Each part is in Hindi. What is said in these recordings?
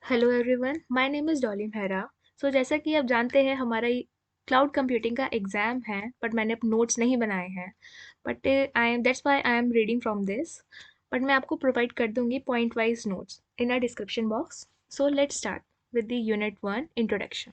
Hello everyone, my name is Dolly Mehra. जैसा कि आप जानते हैं हमारा क्लाउड कंप्यूटिंग का एग्ज़ाम है, बट मैंने नोट्स नहीं बनाए हैं। But I am that's why I am reading from this. But मैं आपको प्रोवाइड कर दूंगी point wise notes in a description box. So let's start with the unit 1 introduction.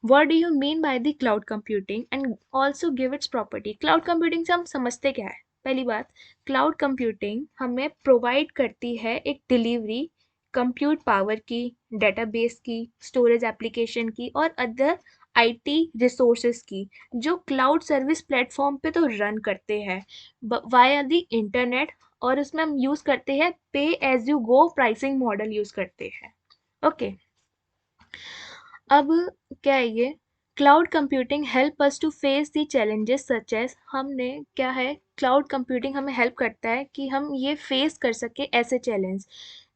What do you mean by the cloud computing and also give its property. Cloud computing से हम समझते क्या है? पहली बात, क्लाउड कंप्यूटिंग हमें प्रोवाइड करती है एक डिलीवरी कंप्यूट पावर की, डेटाबेस की, स्टोरेज एप्लीकेशन की और अदर आईटी रिसोर्सेज की, जो क्लाउड सर्विस प्लेटफॉर्म पे तो रन करते हैं वाया द इंटरनेट। और उसमें हम यूज़ करते हैं pay as you go pricing model use करते हैं। ओके, अब क्या है ये? Cloud computing help us to face the challenges such as, हमने क्या है, क्लाउड कंप्यूटिंग हमें हेल्प करता है कि हम ये फेस कर सके ऐसे challenge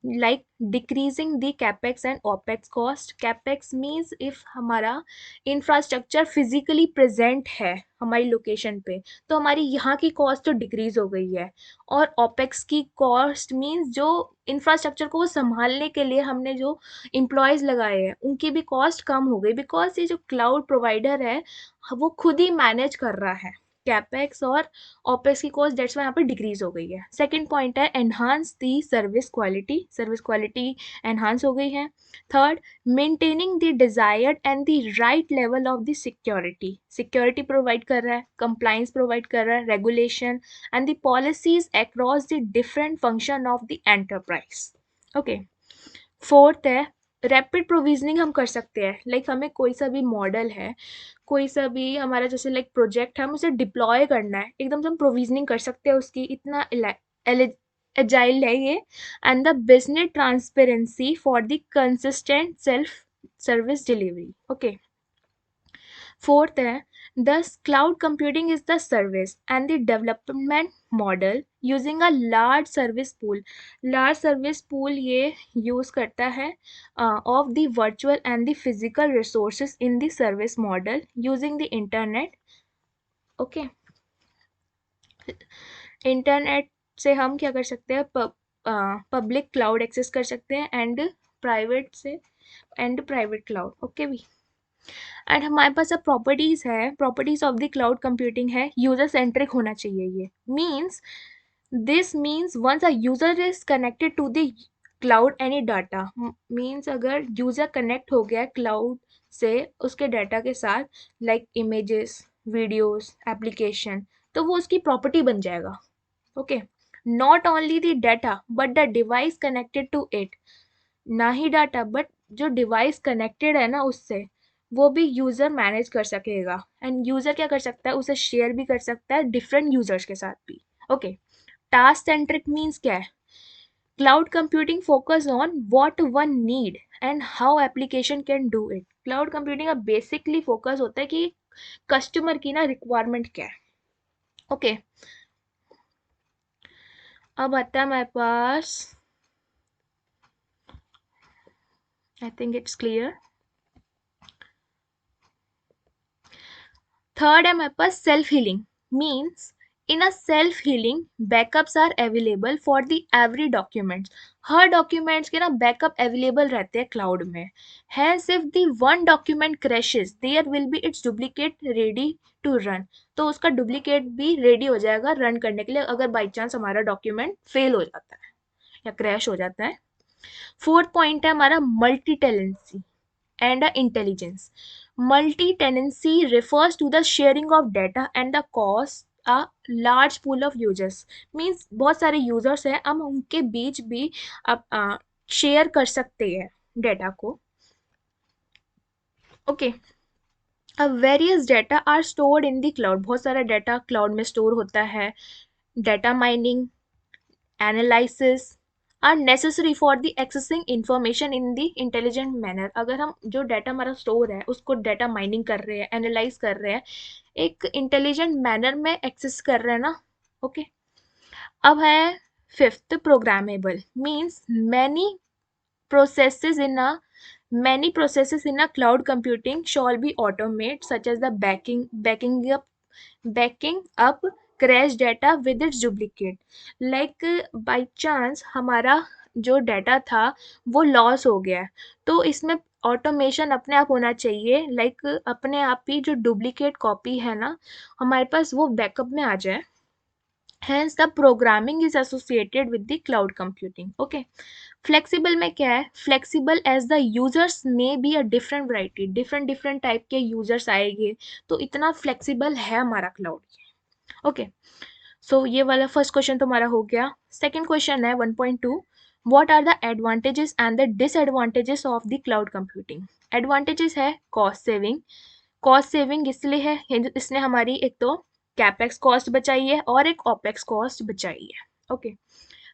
like decreasing the capex and opex cost. Capex means if हमारा इंफ्रास्ट्रक्चर फिजिकली प्रेजेंट है हमारी लोकेशन पे, तो हमारी यहाँ की कॉस्ट तो डिक्रीज हो गई है। और ओपेक्स की कॉस्ट मीन्स जो इंफ्रास्ट्रक्चर को संभालने के लिए हमने जो एम्प्लॉयज़ लगाए हैं उनकी भी कॉस्ट कम हो गई, बिकॉज ये जो क्लाउड प्रोवाइडर है वो खुद ही मैनेज कर रहा है कैपेक्स और ओपेक्स की कॉस्ट, दैट्स वाई यहाँ पर डिक्रीज हो गई है। सेकंड पॉइंट है एनहांस दी सर्विस क्वालिटी एनहांस हो गई है। Third, maintaining the desired and the right level of the security, security provide कर रहा है, कंप्लाइंस प्रोवाइड कर रहा है, regulation and the policies across the different function of the enterprise. Okay, fourth है रैपिड प्रोविजनिंग हम कर सकते हैं। लाइक हमें कोई सा भी मॉडल है, कोई सा भी हमारा जैसे लाइक प्रोजेक्ट है, हम उसे डिप्लॉय करना है, एकदम से हम प्रोविजनिंग कर सकते हैं उसकी, इतना एजाइल है ये। And the business transparency for the consistent self service delivery. Okay, fourth है thus cloud computing is the service and the development model using a large service pool। large service pool ये use करता है of the virtual and the physical resources in the service model using the internet। Okay, internet से हम क्या कर सकते हैं, पब्लिक क्लाउड एक्सेस कर सकते हैं एंड प्राइवेट से एंड प्राइवेट क्लाउड। ओके भी, एंड हमारे पास अब प्रॉपर्टीज है, properties of the cloud computing है यूजर सेंट्रिक होना चाहिए। ये means this means once a user is connected to the cloud any data, means अगर यूजर कनेक्ट हो गया क्लाउड से उसके डाटा के साथ, लाइक इमेजेस, वीडियोस, एप्लीकेशन, तो वो उसकी प्रॉपर्टी बन जाएगा। Okay, not only the data but the device connected to it, ना ही डाटा बट जो डिवाइस कनेक्टेड है ना उससे, वो भी यूज़र मैनेज कर सकेगा। एंड यूज़र क्या कर सकता है, उसे शेयर भी कर सकता है डिफरेंट यूजर्स के साथ भी। ओके, टास्क सेंट्रिक मीन्स क्या है? Cloud computing focus on what one need and how application can do it. Cloud computing का बेसिकली फोकस होता है कि कस्टमर की ना रिक्वायरमेंट क्या है। ओके, अब आता है हमारे पास, I think it's clear. Third है हमारे पास self healing means in a self healing backups are available for the every documents. हर डॉक्यूमेंट्स के ना बैकअप अवेलेबल रहते हैं क्लाउड में। Hence if the one document crashes there will be it's duplicate ready to run, तो उसका डुप्लीकेट भी रेडी हो जाएगा रन करने के लिए अगर बाई चांस हमारा डॉक्यूमेंट फेल हो जाता है या क्रैश हो जाता है। फोर्थ पॉइंट है हमारा multi टेलेंसी and intelligence। Multi-tenancy refers to the sharing of data and the cost a large pool of users। means बहुत सारे users हैं, हम उनके बीच भी अब शेयर कर सकते हैं डेटा को। ओके, अब various data are stored in the cloud, बहुत सारा डेटा क्लाउड में स्टोर होता है। Data mining, analysis are necessary for the accessing information in the intelligent manner. अगर हम जो डाटा हमारा स्टोर है उसको डाटा माइनिंग कर रहे हैं, एनालाइज कर रहे हैं, एक इंटेलिजेंट मैनर में एक्सेस कर रहे हैं ना। ओके, अब है fifth programmable means processes in a many processes in a cloud computing shall be automate such as the backing up crash data with its duplicate। like by chance हमारा जो डाटा था वो लॉस हो गया है, तो इसमें ऑटोमेशन अपने आप होना चाहिए, लाइक अपने आप ही जो डुप्लीकेट कॉपी है ना हमारे पास वो बैकअप में आ जाए। Hence, the programming is associated with the cloud computing. Okay. Flexible में क्या है? Flexible as the users may be a different variety, different type के users आएंगे, तो इतना flexible है हमारा cloud. Okay. So ये वाला first question तुम्हारा हो गया. Second question है 1.2. What are the advantages and the disadvantages of the cloud computing? Advantages है cost saving. कॉस्ट सेविंग इसलिए है, इसने हमारी एक तो कैपेक्स कॉस्ट बचाई है और एक ओपेक्स कॉस्ट बचाई है. Okay.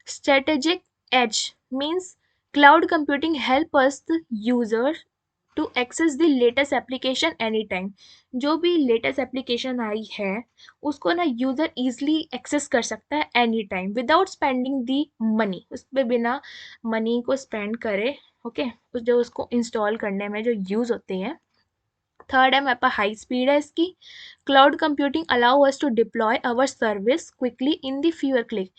Strategic edge means cloud computing help us the user to access the latest application any time. जो भी लेटेस्ट एप्लीकेशन आई है उसको ना यूज़र ईजिली एक्सेस कर सकता है any time without spending the money, उस पर बिना मनी को स्पेंड करे. ओके. जो उसको इंस्टॉल करने में जो यूज़ होते हैं. थर्ड है मेरे पास हाई स्पीड है इसकी. Cloud computing allow us to deploy our service quickly in the fewer click.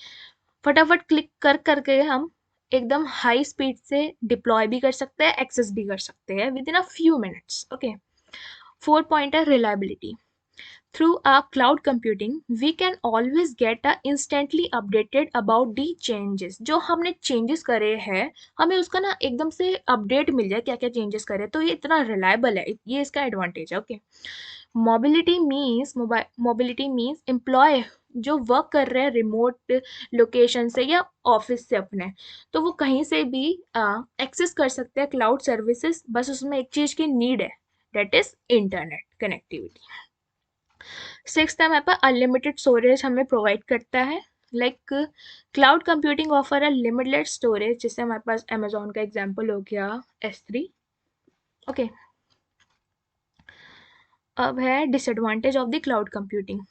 फटाफट क्लिक कर करके हम एकदम हाई स्पीड से डिप्लॉय भी कर सकते हैं, एक्सेस भी कर सकते हैं with in a few minutes. Okay. Fourth point है reliability. Through our cloud computing, we can always get a instantly updated about the changes. जो हमने changes करे हैं हमें उसका ना एकदम से अपडेट मिल जाए क्या क्या चेंजेस करे, तो ये इतना रिलायबल है, ये इसका एडवांटेज है. ओके. मोबिलिटी मीन्स एम्प्लॉय जो वर्क कर रहे हैं रिमोट लोकेशन से या ऑफिस से अपने, तो वो कहीं से भी एक्सेस कर सकते हैं क्लाउड सर्विसेज. बस उसमें एक चीज़ की नीड है, that is internet connectivity. Sixth है मेरे पास अनलिमिटेड स्टोरेज हमें प्रोवाइड करता है. Like cloud computing offer a limited storage, जिससे हमारे पास अमेजोन का एग्जांपल हो गया S3. ओके. अब है disadvantage of the cloud computing.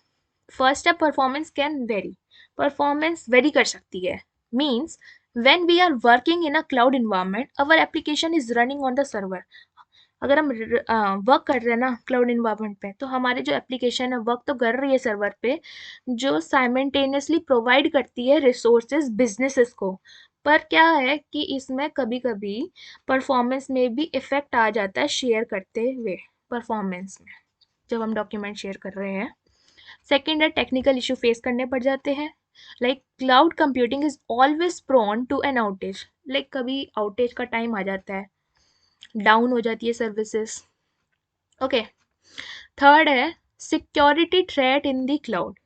First है performance can vary. Performance vary कर सकती है. Means when we are working in a cloud environment our application is running on the server. अगर हम वर्क कर रहे हैं ना क्लाउड इन्वायरमेंट पे, तो हमारी जो एप्लीकेशन है वर्क तो कर रही है सर्वर पे, जो साइमल्टेनियसली प्रोवाइड करती है रिसोर्सेज बिजनेसेस को. पर क्या है कि इसमें कभी कभी परफॉर्मेंस में भी इफेक्ट आ जाता है शेयर करते हुए, परफॉर्मेंस में जब हम डॉक्यूमेंट शेयर कर रहे हैं. सेकेंड है टेक्निकल इशू फेस करने पड़ जाते हैं. Like cloud computing is always prone to an outage. Like कभी आउटेज का टाइम आ जाता है, डाउन हो जाती है सर्विसेज. ओके. थर्ड है security threat in the cloud.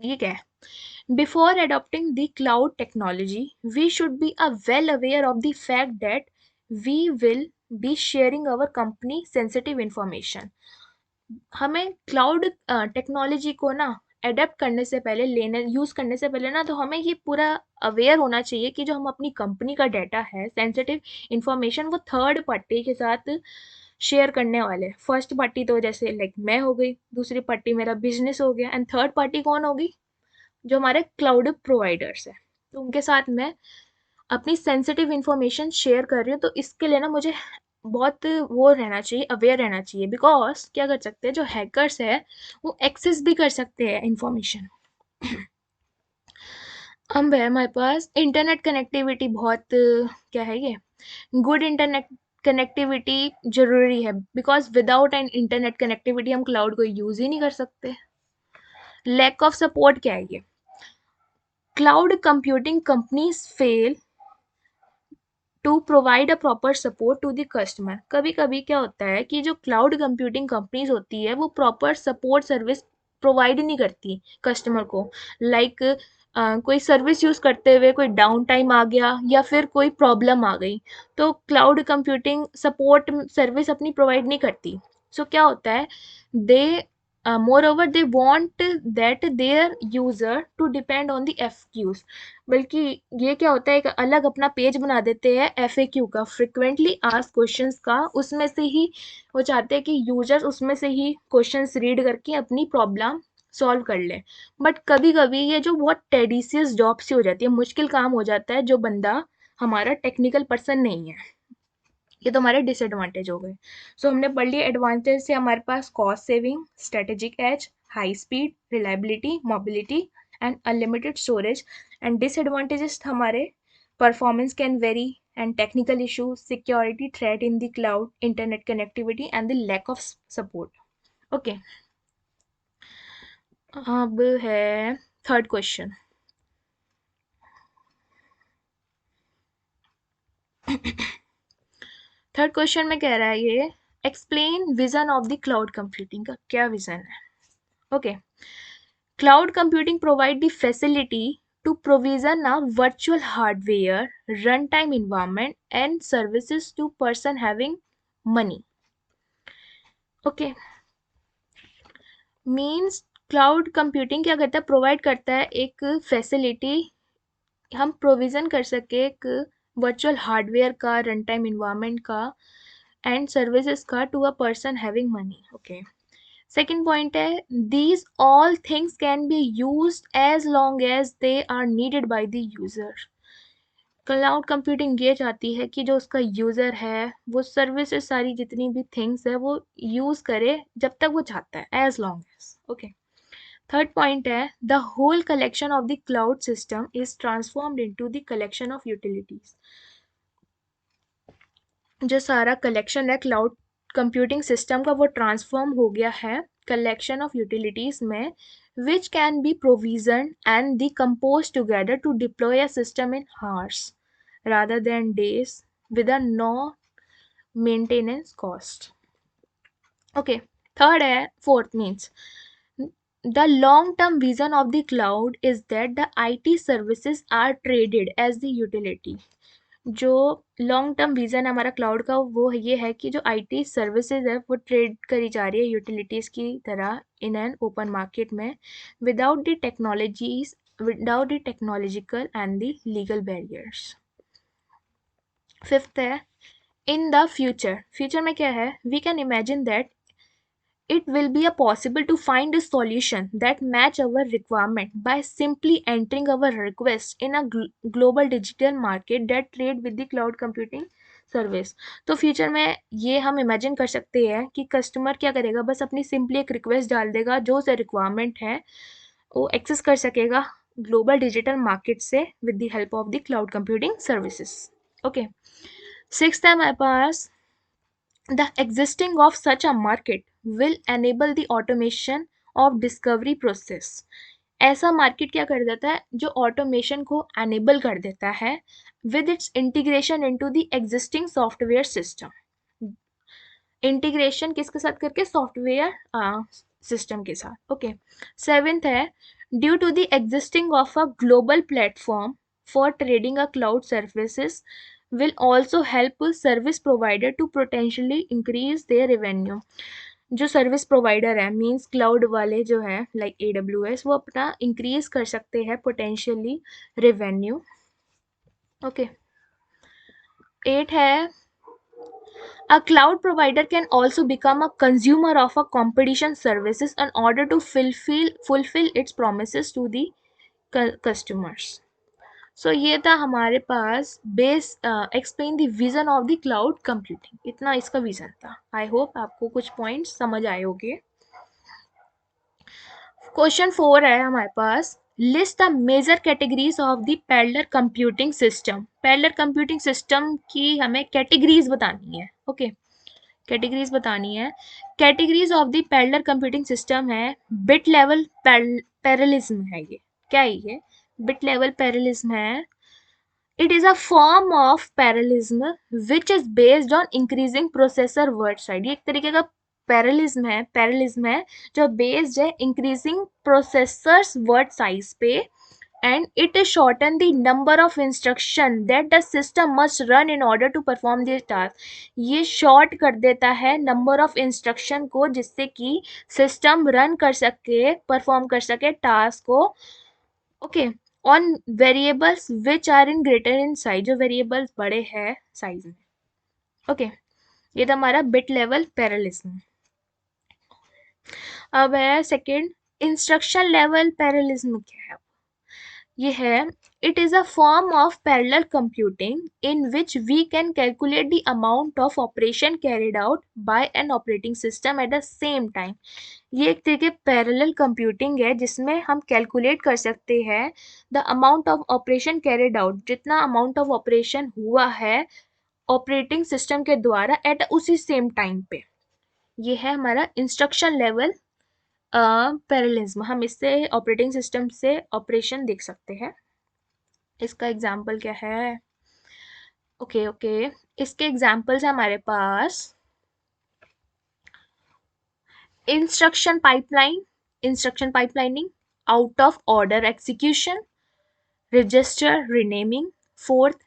ये क्या है? Before adopting the cloud technology we should be well aware of the fact that we will be sharing our company sensitive information. हमें क्लाउड टेक्नोलॉजी को ना एडेप्ट करने से पहले, लेने यूज़ करने से पहले ना, तो हमें ये पूरा अवेयर होना चाहिए कि जो हम अपनी कंपनी का डाटा है सेंसिटिव इंफॉर्मेशन वो थर्ड पार्टी के साथ शेयर करने वाले. फर्स्ट पार्टी तो जैसे लाइक मैं हो गई, दूसरी पार्टी मेरा बिजनेस हो गया, एंड थर्ड पार्टी कौन होगी? जो हमारे क्लाउड प्रोवाइडर्स है, तो उनके साथ मैं अपनी सेंसिटिव इंफॉर्मेशन शेयर कर रही हूँ. तो इसके लिए ना मुझे बहुत वो रहना चाहिए, अवेयर रहना चाहिए. बिकॉज क्या कर सकते हैं जो हैकर्स है वो एक्सेस भी कर सकते हैं इंफॉर्मेशन. अब है हमारे पास इंटरनेट कनेक्टिविटी. बहुत क्या है ये, गुड इंटरनेट कनेक्टिविटी जरूरी है, because without an internet connectivity हम क्लाउड को यूज ही नहीं कर सकते. लैक ऑफ सपोर्ट क्या है ये? Cloud computing companies fail to provide a proper support to the customer. कभी कभी क्या होता है कि जो क्लाउड कंप्यूटिंग कंपनीज होती है वो प्रॉपर सपोर्ट सर्विस प्रोवाइड नहीं करती कस्टमर को. लाइक कोई सर्विस यूज़ करते हुए कोई डाउन टाइम आ गया या फिर कोई प्रॉब्लम आ गई, तो क्लाउड कंप्यूटिंग सपोर्ट सर्विस अपनी प्रोवाइड नहीं करती. सो क्या होता है, दे moreover they want that their user to depend on the FQs. बल्कि ये क्या होता है, एक अलग अपना पेज बना देते हैं FAQ का, फ्रिक्वेंटली आस्क्ड क्वेश्चंस का. उसमें से ही वो चाहते हैं कि यूजर्स उसमें से ही क्वेश्चंस रीड करके अपनी प्रॉब्लम सॉल्व कर ले. बट कभी कभी ये जो बहुत टेडिशियस जॉब सी हो जाती है, मुश्किल काम हो जाता है जो बंदा हमारा टेक्निकल पर्सन नहीं है. ये तो हमारे डिसएडवांटेज हो गए. सो हमने पढ़ लिया एडवांटेज से हमारे पास cost saving, strategic edge, high speed, reliability, mobility and unlimited storage. And disadvantages हमारे performance can vary, and technical issues, security threat in the cloud, internet connectivity, and the lack of support. Okay, अब है थर्ड क्वेश्चन. थर्ड क्वेश्चन में कह रहा है ये, explain vision of the cloud computing का क्या विजन है. Okay, cloud computing provide the facility to provision a virtual hardware, runtime environment, and services to person having money. Okay, means cloud computing क्या करता है, प्रोवाइड करता है एक फैसिलिटी, हम प्रोविज़न कर सके एक वर्चुअल हार्डवेयर का, रन टाइम इन्वायरमेंट का, एंड सर्विसेज का to a person having money. Okay, second point है, these all things can be used as long as they are needed by the user. Cloud computing ये चाहती है कि जो उसका यूज़र है वो सर्विसेज सारी जितनी भी थिंग्स है वो यूज़ करे जब तक वो चाहता है, as long as. Okay, third point है, the whole collection of the cloud system is transformed into the collection of utilities. जो सारा कलेक्शन है क्लाउड कंप्यूटिंग सिस्टम का वो ट्रांसफॉर्म हो गया है कलेक्शन ऑफ यूटिलिटीज में, which can be provisioned and decomposed together to deploy a system in hours rather than days with a no maintenance cost. Okay, third है, fourth means the long term vision of the cloud is that the IT services are traded as the utility. जो लॉन्ग टर्म विजन हमारा क्लाउड का वो ये है कि जो आईटी सर्विसेज है वो ट्रेड करी जा रही है यूटिलिटीज की तरह इन एन ओपन मार्केट में, without the technologies, without the technological and the legal barriers. Fifth है, इन द फ्यूचर में क्या है, we can imagine that it will be a possible to find a solution that match our requirement by simply entering our request in a global digital market that trade with the cloud computing service. तो फ्यूचर में ये हम इमेजिन कर सकते हैं कि कस्टमर क्या करेगा, बस अपनी सिंपली एक रिक्वेस्ट डाल देगा, जो उसे रिक्वायरमेंट है वो एक्सेस कर सकेगा ग्लोबल डिजिटल मार्केट से with the help of the cloud computing services. Okay, sixth है हमारे पास, the existing of such a market will enable the automation of discovery process. ऐसा मार्केट क्या कर देता है, जो ऑटोमेशन को एनेबल कर देता है with its integration into the existing software system. Integration किसके साथ करके, सॉफ्टवेयर सिस्टम के साथ. ओके, सेवेंथ है, due to the existing of a global platform for trading a cloud services will also help service provider to potentially increase their revenue. जो सर्विस प्रोवाइडर है मींस क्लाउड वाले जो है लाइक AWS, वो अपना इंक्रीज कर सकते हैं पोटेंशियली रेवेन्यू. ओके, 8 है, a cloud provider can also become a consumer of a competition services in order to fulfill its promises to the customers. सो ये था हमारे पास base explain the vision of the cloud computing, इतना इसका विजन था. आई होप आपको कुछ पॉइंट्स समझ आए होंगे. क्वेश्चन 4 है हमारे पास, list the major categories of the parallel computing system. Parallel computing system की हमें कैटेगरीज बतानी है. ओके, कैटेगरीज बतानी है. Categories of the parallel computing system है, बिट लेवल पैरेललिज्म है. ये क्या है, ये बिट लेवल पैरेललिज्म है. It is a form of parallelism which is based on increasing processor word size. ये एक तरीके का पैरेललिज्म है जो बेस्ड है इंक्रीजिंग प्रोसेसर्स वर्ड साइज पे, and it is shorten the number of instruction that the system must run in order to perform the task. ये शॉर्ट कर देता है नंबर ऑफ इंस्ट्रक्शन को जिससे कि सिस्टम रन कर सके, परफॉर्म कर सके टास्क को. Okay, on variables which are in greater in size, जो वेरिएबल्स बड़े हैं साइज में. ओके, ये था हमारा बिट लेवल पैरेललिज्म. अब है सेकेंड, इंस्ट्रक्शन लेवल पैरेललिज्म. क्या है ये है, it is a form of parallel computing in which we can calculate the amount of operation carried out by an operating system at the same time. ये एक तरीके पैरेलल कंप्यूटिंग है जिसमें हम कैलकुलेट कर सकते हैं the amount of operation carried out, जितना अमाउंट ऑफ ऑपरेशन हुआ है ऑपरेटिंग सिस्टम के द्वारा एट उसी सेम टाइम पे। ये है हमारा इंस्ट्रक्शन लेवल पैरेललिज्म। हम इससे ऑपरेटिंग सिस्टम से ऑपरेशन देख सकते हैं। इसका एग्जांपल क्या है? ओके ओके, इसके एग्जांपल्स है हमारे पास instruction pipelining, out of order execution, register renaming, fourth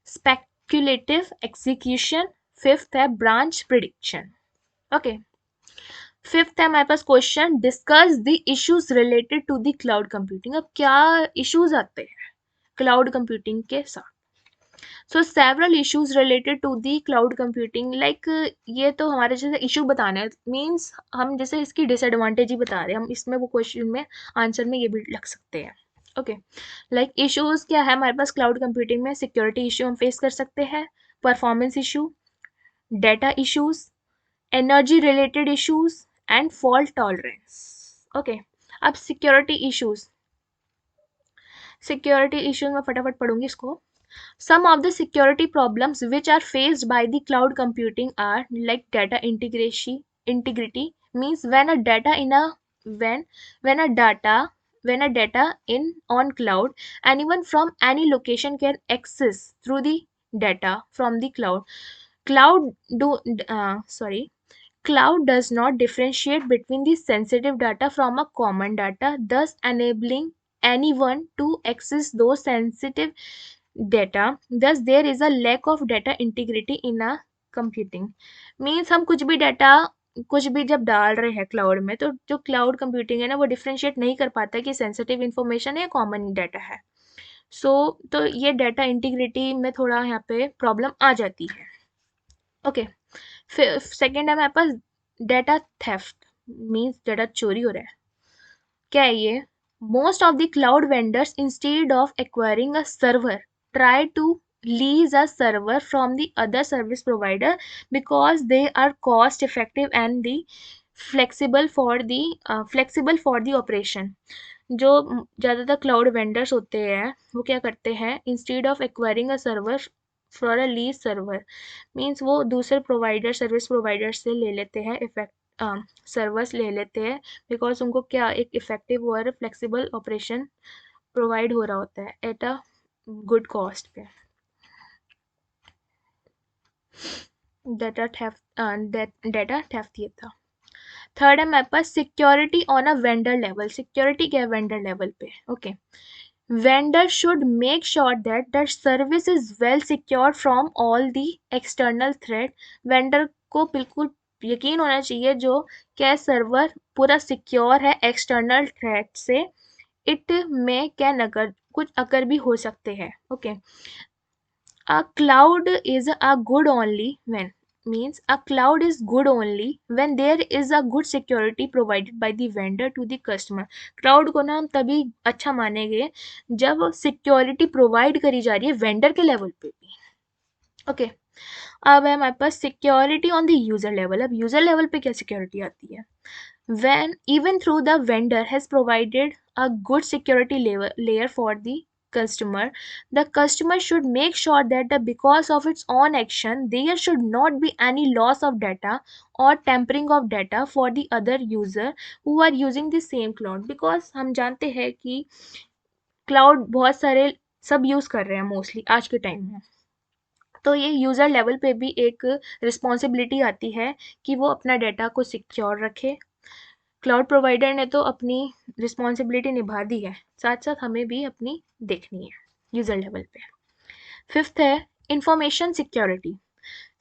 speculative execution, fifth है ब्रांच प्रिडिक्शन। ओके, फिफ्थ है हमारे पास question discuss the issues related to the cloud computing. अब क्या इश्यूज आते हैं क्लाउड कंप्यूटिंग के साथ? So several issues related to the cloud computing, like ये तो हमारे जैसे इशू बताना है, मीन्स हम जैसे इसकी डिसएडवांटेज ही बता रहे हैं, हम इसमें वो क्वेश्चन में आंसर में ये भी लग सकते हैं। ओके, लाइक इश्यूज क्या है हमारे पास क्लाउड कंप्यूटिंग में? सिक्योरिटी इशू हम फेस कर सकते हैं, performance issue, data issues, energy related issues and fault tolerance. Okay, अब सिक्योरिटी इश्यूज में फटाफट पढ़ूंगी इसको। Some of the security problems which are faced by the cloud computing are like data integrity means when when a data when a data in on cloud, anyone from any location can access through the data from the cloud do sorry cloud does not differentiate between the sensitive data from a common data, thus enabling anyone to access those sensitive data. Thus there is a lack of data integrity in a computing. Means हम कुछ भी जब डाल रहे हैं क्लाउड में, तो जो क्लाउड कंप्यूटिंग है ना, वो डिफ्रेंशिएट नहीं कर पाता कि सेंसिटिव इन्फॉर्मेशन है या कॉमन डाटा है। तो ये डाटा इंटीग्रिटी में थोड़ा यहाँ पे प्रॉब्लम आ जाती है। ओके, फिर सेकेंड है हमारे पास डेटा थेफ्ट, मीन्स डेटा चोरी हो रहा है। क्या है ये? Most of the cloud vendors instead of acquiring a server try to lease a server from the other service provider because they are cost effective and the flexible for the operation. जो ज़्यादातर क्लाउड वेंडर्स होते हैं वो क्या करते हैं? Instead of acquiring a server for a lease server, means वो दूसरे सर्विस प्रोवाइडर से ले लेते हैं सर्वर्स ले लेते हैं, बिकॉज उनको क्या एक इफेक्टिव और फ्लेक्सिबल ऑपरेशन प्रोवाइड हो रहा होता है एट अ गुड कॉस्ट पे। डेटा थेफ्ट ये था। थर्ड है हमारे पास security on a vendor level. Security क्या है वेंडर लेवल पे? Okay, vendor should make sure that the service is well secured from all the external threat. Vendor को बिल्कुल यकीन होना चाहिए जो क्या सर्वर पूरा सिक्योर है एक्सटर्नल थ्रेट से। इट में कैन अगर कुछ अगर भी हो सकते हैं। Okay, a cloud is a good only when means a cloud is good only when there is a good security provided by the vendor to the customer. Cloud को ना हम तभी अच्छा मानेंगे जब सिक्योरिटी प्रोवाइड करी जा रही है वेंडर के लेवल पे भी। ओके, अब है हमारे पास security on the user level. अब यूजर लेवल पे क्या सिक्योरिटी आती है? when even through the vendor has provided a good security layer for the customer, the customer should make sure that because of its own action there should not be any loss of data or tampering of data for the other user who are using the same cloud. because हम जानते हैं कि क्लाउड बहुत सारे सब यूज़ कर रहे हैं मोस्टली आज के टाइम में, तो ये यूज़र लेवल पे भी एक रिस्पॉन्सिबिलिटी आती है कि वो अपना डाटा को सिक्योर रखे। क्लाउड प्रोवाइडर ने तो अपनी रिस्पॉन्सिबिलिटी निभा दी है, साथ साथ हमें भी अपनी देखनी है यूज़र लेवल पे। फिफ्थ है information security.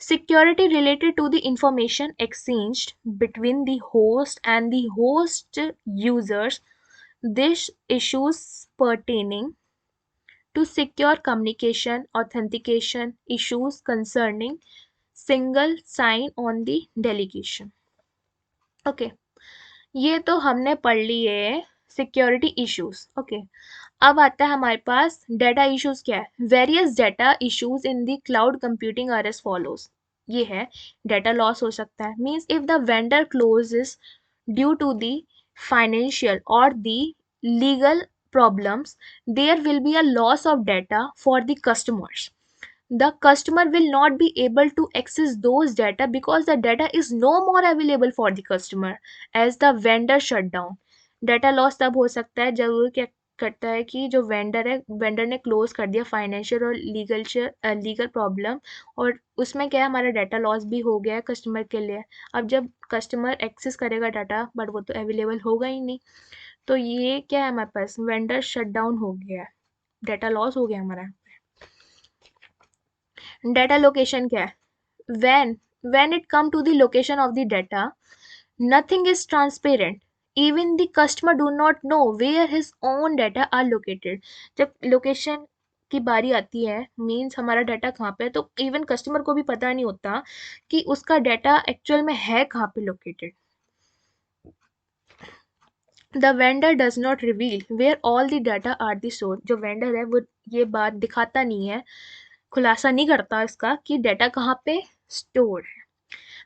Security related to the information exchanged between the host and the host users, this issues pertaining to secure communication, authentication, issues concerning single sign on the delegation. Okay, ये तो हमने पढ़ लिए सिक्योरिटी इश्यूज। ओके, अब आता है हमारे पास डेटा इश्यूज। क्या है? Various data issues in the cloud computing are as follows. ये है डेटा लॉस हो सकता है, means if the vendor closes due to the financial or the legal problems, there will be a loss of data for the customers. The customer will not be able to access those data because the data is no more available for the customer as the vendor shut down. Data loss तब हो सकता है जब वो क्या करता है कि जो वेंडर है, वेंडर ने क्लोज कर दिया फाइनेंशियल और लीगल प्रॉब्लम, और उसमें क्या है, हमारा डाटा लॉस भी हो गया है कस्टमर के लिए। अब जब कस्टमर एक्सेस करेगा डाटा, बट वो तो अवेलेबल होगा ही नहीं, तो ये क्या है, हमारे पास वेंडर शट डाउन हो गया है, डाटा लॉस हो गया हमारा। डाटा लोकेशन क्या है, when it come to the location of the data, nothing is transparent. Even the customer do not know where his own data are located. जब लोकेशन की बारी आती है, मीन्स हमारा डाटा कहाँ पे है, तो इवन कस्टमर को भी पता नहीं होता कि उसका डाटा एक्चुअल में है कहाँ पे located. The vendor does not reveal where all the data are the stored. जो वेंडर है वो ये बात दिखाता नहीं है, खुलासा नहीं करता इसका कि डाटा कहाँ पे स्टोर है।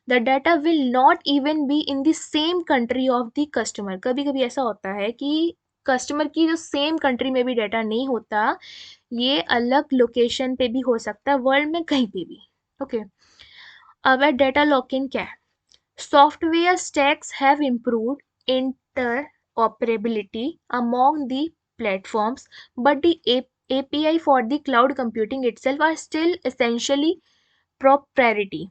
The data will not even be in the same country of the customer. कभी कभी ऐसा होता है कि कस्टमर की जो सेम कंट्री में भी डाटा नहीं होता, ये अलग लोकेशन पे भी हो सकता है, वर्ल्ड में कहीं पे भी। ओके, अब है डाटा लॉकिंग क्या है। Software stacks have improved interoperability among the platforms, but the API for the cloud computing itself are still essentially proprietary,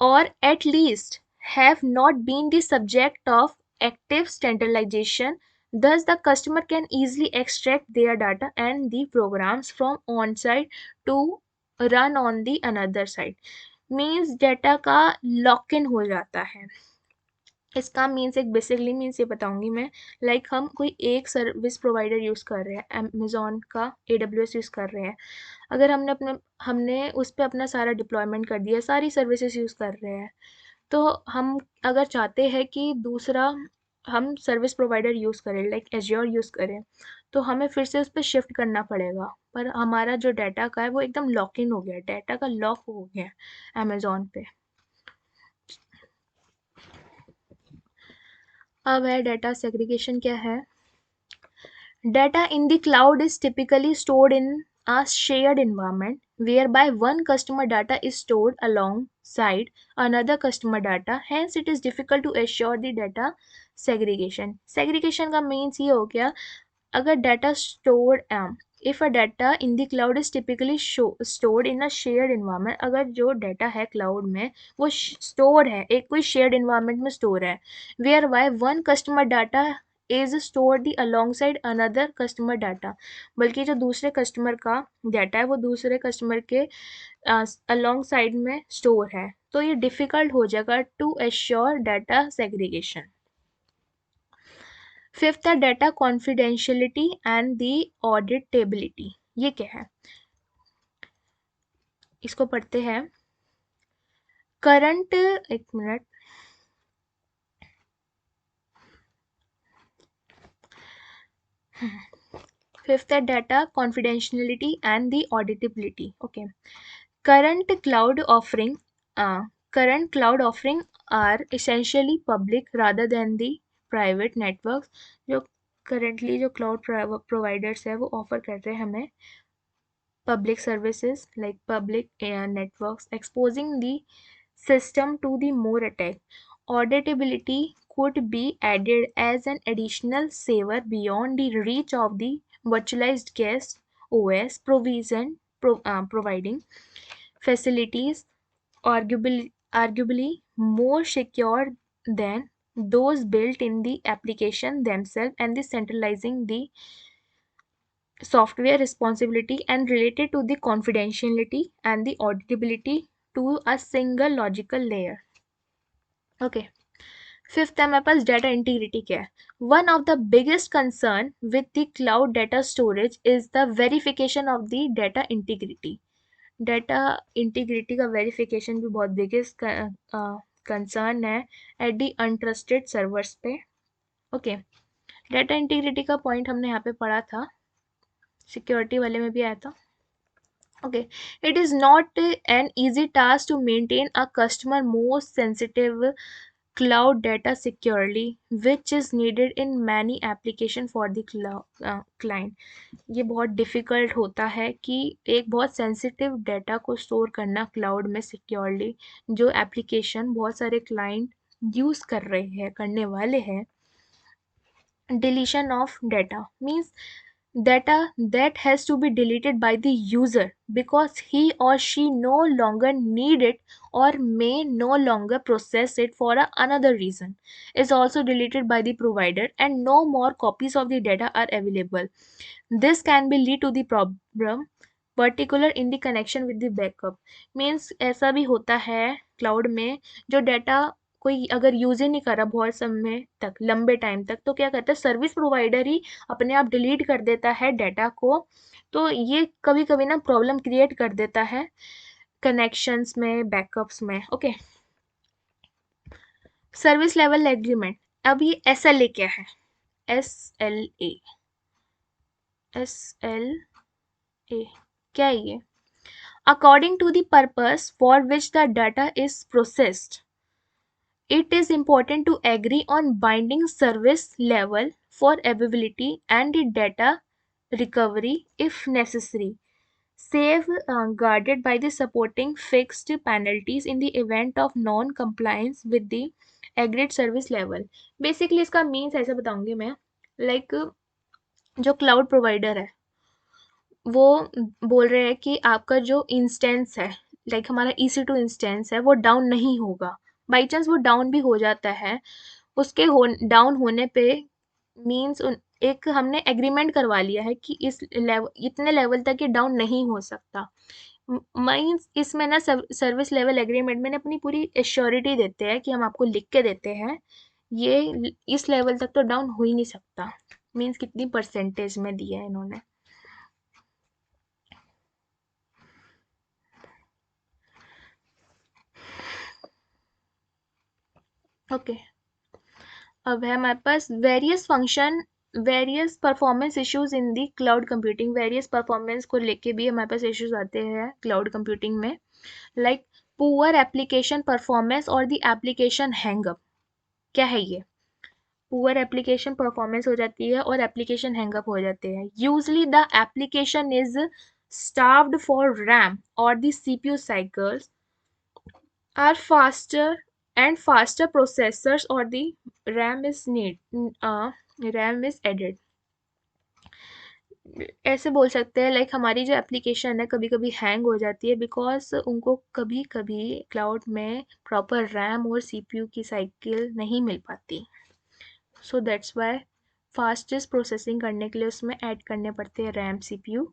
or at least have not been the subject of active standardization. Thus, the customer can easily extract their data and the programs from one side to run on the another side. Means data का लॉक इन हो जाता है। इसका मीन्स एक बेसिकली मीन्स ये बताऊंगी मैं, लाइक हम कोई एक सर्विस प्रोवाइडर यूज़ कर रहे हैं, अमेज़ॉन का AWS यूज़ कर रहे हैं। अगर हमने उस पर अपना सारा डिप्लॉयमेंट कर दिया, सारी सर्विसेज यूज़ कर रहे हैं, तो हम अगर चाहते हैं कि दूसरा हम सर्विस प्रोवाइडर यूज़ करें, लाइक एज्योर यूज़ करें, तो हमें फिर से उस पर शिफ्ट करना पड़ेगा। पर हमारा जो डाटा का है वो एकदम लॉक इन हो गया है, डाटा का लॉक हो गया है अमेज़ॉन पे। अब है डाटा सेग्रीगेशन क्या है। Data in the cloud is typically stored in a shared environment whereby one customer data is stored alongside another customer data. Hence, it is difficult to assure the data segregation. Segregation का means ये हो गया, अगर data stored if a data in the cloud is typically stored in a shared environment, अगर जो data है cloud में वो stored है एक कोई shared environment में store है, whereby one customer data is stored the alongside another customer data, बल्कि जो दूसरे कस्टमर का डाटा है वो दूसरे कस्टमर के alongside में स्टोर है, तो ये डिफिकल्ट हो जाएगा to assure data segregation. Fifth है data confidentiality and the auditability. ये क्या है, इसको पढ़ते हैं। करंट, एक मिनट, फिफ्थ है data confidentiality and the auditability. Okay, current cloud offering current cloud offering are essentially public rather than the private networks. जो currently जो cloud providers है वो offer कर रहे हैं हमें public services like public networks, exposing the system to the more attack. Auditability could be added as an additional saver beyond the reach of the virtualized guest OS providing facilities arguably more secure than those built in the application themselves, and the centralizing the software responsibility and related to the confidentiality and the auditability to a single logical layer. Okay. Fifth है हमारे पास डाटा इंटीग्रिटी क्या है। One of the biggest concern with the cloud data storage is the verification of the data integrity. Data integrity का वेरिफिकेशन भी बहुत बिगेस्ट कंसर्न है एट दी अनट्रस्टेड सर्वर्स पे। ओके, डाटा इंटीग्रिटी का पॉइंट हमने यहाँ पे पढ़ा था, सिक्योरिटी वाले में भी आया था। Okay, it is not an easy task to maintain a customer most sensitive cloud data securely, which is needed in many application for the client. ये बहुत डिफ़िकल्ट होता है कि एक बहुत सेंसिटिव डेटा को स्टोर करना क्लाउड में सिक्योरली, जो एप्लीकेशन बहुत सारे क्लाइंट यूज़ कर रहे हैं, करने वाले हैं। Deletion of data means data that has to be deleted by the user because he or she no longer need it or may no longer process it for another reason is also deleted by the provider, and no more copies of the data are available. This can be lead to the problem particular in the connection with the backup. Means ऐसा भी होता है क्लाउड में, जो डेटा कोई अगर यूज ही नहीं करा बहुत समय तक, लंबे टाइम तक, तो क्या करता है सर्विस प्रोवाइडर ही अपने आप डिलीट कर देता है डेटा को। तो ये कभी कभी ना प्रॉब्लम क्रिएट कर देता है कनेक्शंस में, बैकअप्स में। Okay, service level agreement. अब ये SLA क्या है? SLA, SLA क्या है ये? According to the purpose for which the data is processed, it is important to agree on binding service level for availability and the data recovery if necessary. Guarded by the supporting fixed penalties in the event of non-compliance with the agreed service level. Basically इसका मीन्स ऐसे बताऊंगी मैं, लाइक जो क्लाउड प्रोवाइडर है वो बोल रहे हैं कि आपका जो इंस्टेंस है, लाइक हमारा EC2 इंस्टेंस है, वो डाउन नहीं होगा। बाई चांस वो डाउन भी हो जाता है, उसके डाउन होने पे मीन्स एक हमने एग्रीमेंट करवा लिया है कि इस लेवल, इतने लेवल तक ये डाउन नहीं हो सकता। मीन्स इसमें ना सर्विस लेवल एग्रीमेंट में ना अपनी पूरी एश्योरिटी देते हैं कि हम आपको लिख के देते हैं ये इस लेवल तक तो डाउन हो ही नहीं सकता। मीन्स कितनी परसेंटेज में दिया है इन्होंने। ओके, अब है हमारे पास various performance issues in the cloud computing. Various performance को लेके भी हमारे पास इश्यूज आते हैं क्लाउड कंप्यूटिंग में, लाइक पुअर एप्लीकेशन परफॉर्मेंस और दी एप्लीकेशन हैंगअप। क्या है ये? पुअर एप्लीकेशन परफॉर्मेंस हो जाती है और एप्लीकेशन हैंगअप हो जाते हैं। Usually the application is starved for RAM or the CPU cycles are faster and faster processors or the RAM is added। ऐसे बोल सकते हैं लाइक हमारी जो एप्लीकेशन है कभी कभी हैंग हो जाती है बिकॉज उनको कभी कभी क्लाउड में प्रॉपर रैम और CPU की साइकिल नहीं मिल पाती। So that's why fastest processing करने के लिए उसमें ऐड करने पड़ते हैं रैम CPU।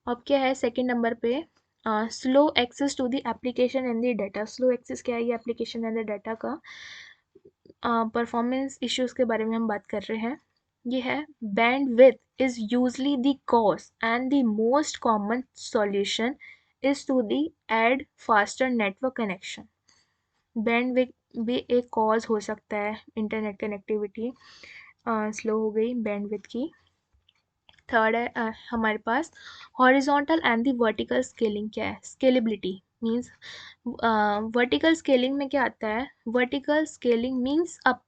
अब क्या है सेकंड नंबर पे? Slow access to the application and the data. Slow access क्या है? ये एप्लीकेशन एंड द डाटा का परफॉर्मेंस इश्यूज के बारे में हम बात कर रहे हैं। ये है bandwidth is usually the cause and the most common solution is to the add faster network connection। bandwidth भी एक कॉज हो सकता है, इंटरनेट कनेक्टिविटी स्लो हो गई बैंडविड्थ की। थर्ड है हमारे पास horizontal and the vertical scaling. क्या है? स्केलेबिलिटी मीन्स वर्टिकल स्केलिंग में क्या आता है? Vertical scaling means up.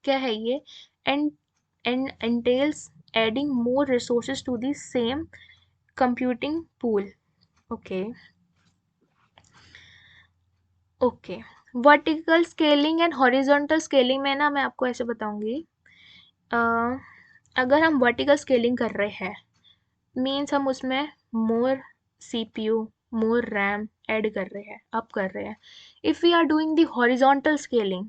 क्या है ये? And entails adding more resources to the same computing pool। okay, okay. Vertical scaling and horizontal scaling में ना मैं आपको ऐसे बताऊंगी, अगर हम वर्टिकल स्केलिंग कर रहे हैं मीन्स हम उसमें more CPU, more RAM add कर रहे हैं, अप कर रहे हैं। If we are doing the horizontal scaling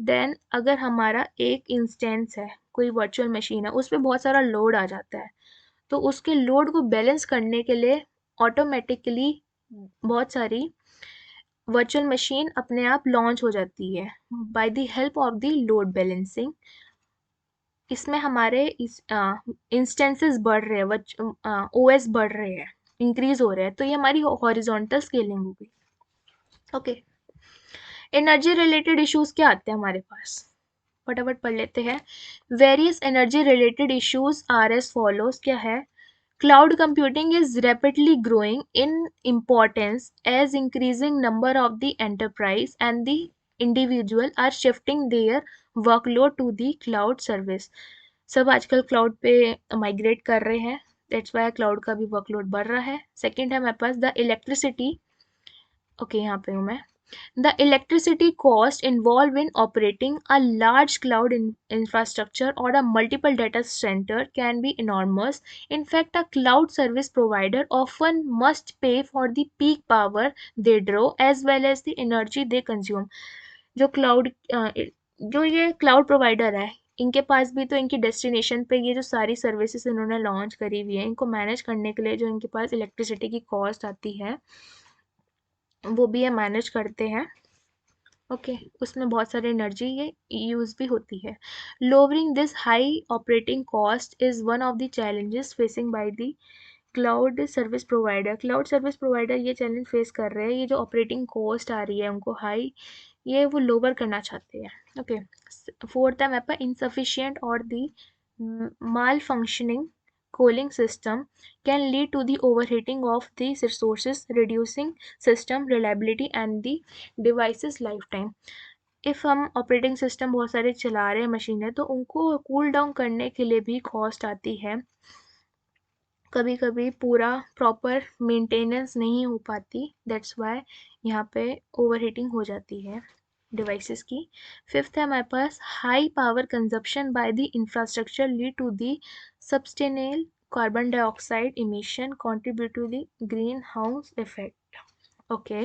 then अगर हमारा एक इंस्टेंस है, कोई वर्चुअल मशीन है, उस पर बहुत सारा लोड आ जाता है, तो उसके लोड को बैलेंस करने के लिए ऑटोमेटिकली बहुत सारी वर्चुअल मशीन अपने आप लॉन्च हो जाती है by the help of the load balancing. इसमें हमारे इस इंस्टेंसेस बढ़ रहे हैं, OS बढ़ रहे हैं, इंक्रीज हो रहे हैं, तो ये हमारी हॉरिजॉन्टल स्केलिंग हो गई। ओके, एनर्जी रिलेटेड इश्यूज क्या आते हैं हमारे पास? फटाफट पढ़ लेते हैं। Various energy related issues are as follows. क्या है? Cloud computing is rapidly growing in importance as increasing number of the enterprise and the individual are shifting their workload to the cloud service. सब आजकल क्लाउड पे माइग्रेट कर रहे हैं, दैट्स वाई क्लाउड का भी वर्कलोड बढ़ रहा है. सेकेंड है हमारे पास द इलेक्ट्रिसिटी. ओके, यहाँ पे हूँ मैं. The electricity cost involved in operating a large cloud infrastructure or a multiple data center can be enormous. In fact, a cloud service provider often must pay for the peak power they draw as well as the energy they consume. जो क्लाउड जो ये क्लाउड प्रोवाइडर है, इनके पास भी तो इनकी डेस्टिनेशन पे ये जो सारी सर्विसेज इन्होंने लॉन्च करी हुई है, इनको मैनेज करने के लिए जो इनके पास इलेक्ट्रिसिटी की कॉस्ट आती है वो भी ये मैनेज करते हैं. ओके, उसमें बहुत सारी एनर्जी ये यूज़ भी होती है. Lowering this high operating cost is one of the challenges facing by the cloud service provider. Cloud service provider ये चैलेंज फेस कर रहे हैं, ये जो ऑपरेटिंग कॉस्ट आ रही है उनको हाई, ये वो लोअर करना चाहते हैं. ओके, फोर्थ है मेरे पास इनसफिशियंट और दी माल functioning cooling system can lead to the overheating of these resources, reducing system reliability and the device's lifetime. If हम ऑपरेटिंग सिस्टम बहुत सारे चला रहे हैं मशीनें, तो उनको कूल डाउन करने के लिए भी कॉस्ट आती है. कभी कभी पूरा प्रॉपर मेंटेनेंस नहीं हो पाती, दैट्स वाई यहाँ पे ओवरहीटिंग हो जाती है डिवाइसेस की. फिफ्थ है हमारे पास high power consumption by the infrastructure lead to the substantial carbon dioxide emission contribute to the green house effect. Okay,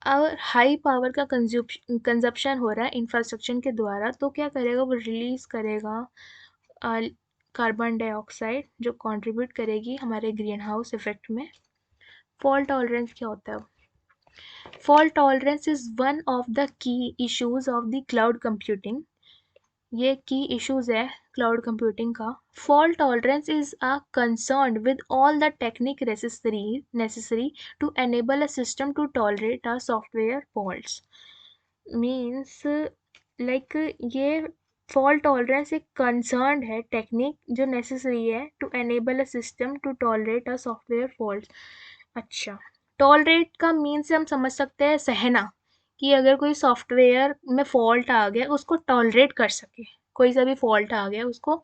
और हाई पावर का कंजप्शन हो रहा है इंफ्रास्ट्रक्चर के द्वारा, तो क्या करेगा वो रिलीज करेगा कार्बन डाइऑक्साइड जो कंट्रीब्यूट करेगी हमारे ग्रीन हाउस इफेक्ट में. फॉल्ट टॉलरेंस क्या होता है? Fault tolerance is one of the key issues of the cloud computing. ये की इश्यूज है क्लाउड कंप्यूटिंग का. Fault tolerance is a concern with all the technique necessary to enable a system to tolerate a software faults. Means like ये फॉल्ट टॉलरेंस एक कंसर्न है टेक्निक जो नेसेसरी है to enable a system to tolerate a software fault. अच्छा, टॉलरेट का मीन से हम समझ सकते हैं सहना, कि अगर कोई सॉफ्टवेयर में फॉल्ट आ गया उसको टॉलरेट कर सके, कोई सा भी फॉल्ट आ गया उसको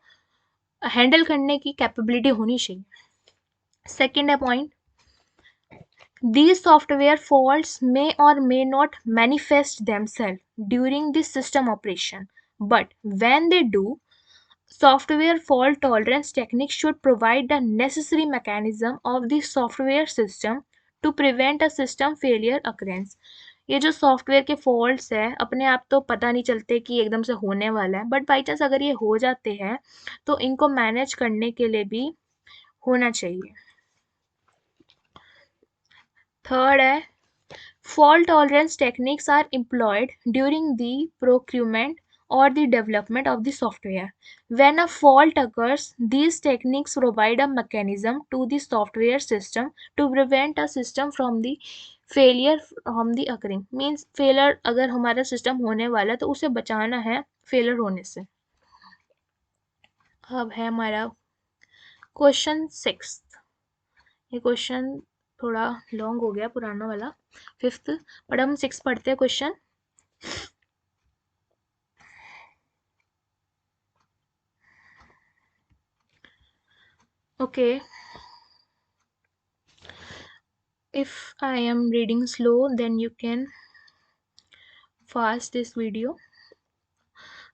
हैंडल करने की कैपेबिलिटी होनी चाहिए. सेकेंड है point, these software faults may or may not manifest themselves during the system operation, but when they do, software fault tolerance techniques should provide the necessary mechanism of the software system to prevent a system failure occurrence. ये जो सॉफ्टवेयर के फॉल्ट्स है अपने आप तो पता नहीं चलते कि एकदम से होने वाला है, बट बाई चांस अगर ये हो जाते हैं तो इनको मैनेज करने के लिए भी होना चाहिए. थर्ड है fault tolerance techniques are employed during the procurement or the development of the software. When a fault occurs, these techniques provide a mechanism to the software system to prevent a system from the failure from the occurring. Means failure अगर हमारा सिस्टम होने वाला है तो उसे बचाना है फेलियर होने से. अब है हमारा क्वेश्चन 6. ये क्वेश्चन थोड़ा लॉन्ग हो गया पुराना वाला 5th, बट हम 6 पढ़ते हैं question. Okay, if I am reading slow then you can fast this video.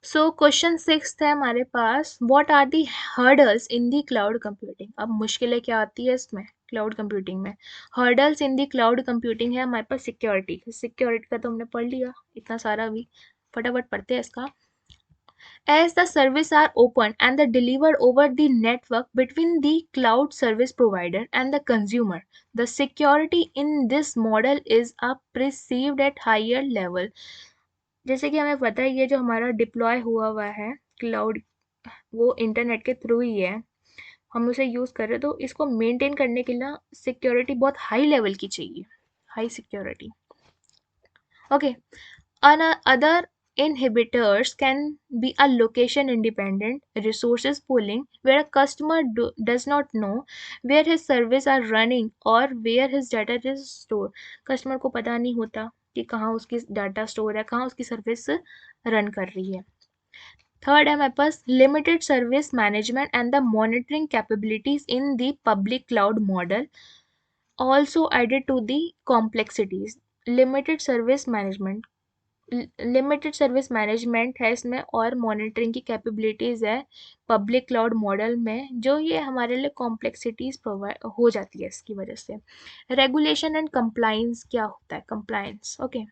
So question 6 है हमारे पास, what are the hurdles in the cloud computing. अब मुश्किलें क्या आती है इसमें क्लाउड कंप्यूटिंग में? Hurdles in the cloud computing है हमारे पास सिक्योरिटी. सिक्योरिटी का तो हमने पढ़ लिया इतना सारा, भी फटाफट पढ़ते हैं इसका. As the services are open and the delivered over the network between the cloud service provider and the consumer, the security in this model is perceived at higher level. जैसे कि हमें पता है ये जो हमारा डिप्लॉय हुआ हुआ है क्लाउड, वो इंटरनेट के थ्रू ही है, हम उसे यूज़ कर रहे हैं, तो इसको मेंटेन करने के लिए सिक्योरिटी बहुत हाई लेवल की चाहिए, high security. Okay, other inhibitors can be a location independent resources pooling where a customer does not know where his service are running or where his data is stored. customer को पता नहीं होता कि कहाँ उसकी डाटा स्टोर है, कहाँ उसकी सर्विस रन कर रही है। थर्ड है हमारे पास limited service management and the monitoring capabilities in the public cloud model also added to the complexities. Limited service management, limited service management है इसमें और मॉनिटरिंग की कैपेबिलिटीज़ है पब्लिक क्लाउड मॉडल में, जो ये हमारे लिए कॉम्प्लेक्सिटीज़ प्रोवाइड हो जाती है इसकी वजह से। रेगुलेशन एंड कंप्लाइंस क्या होता है? Compliance, okay.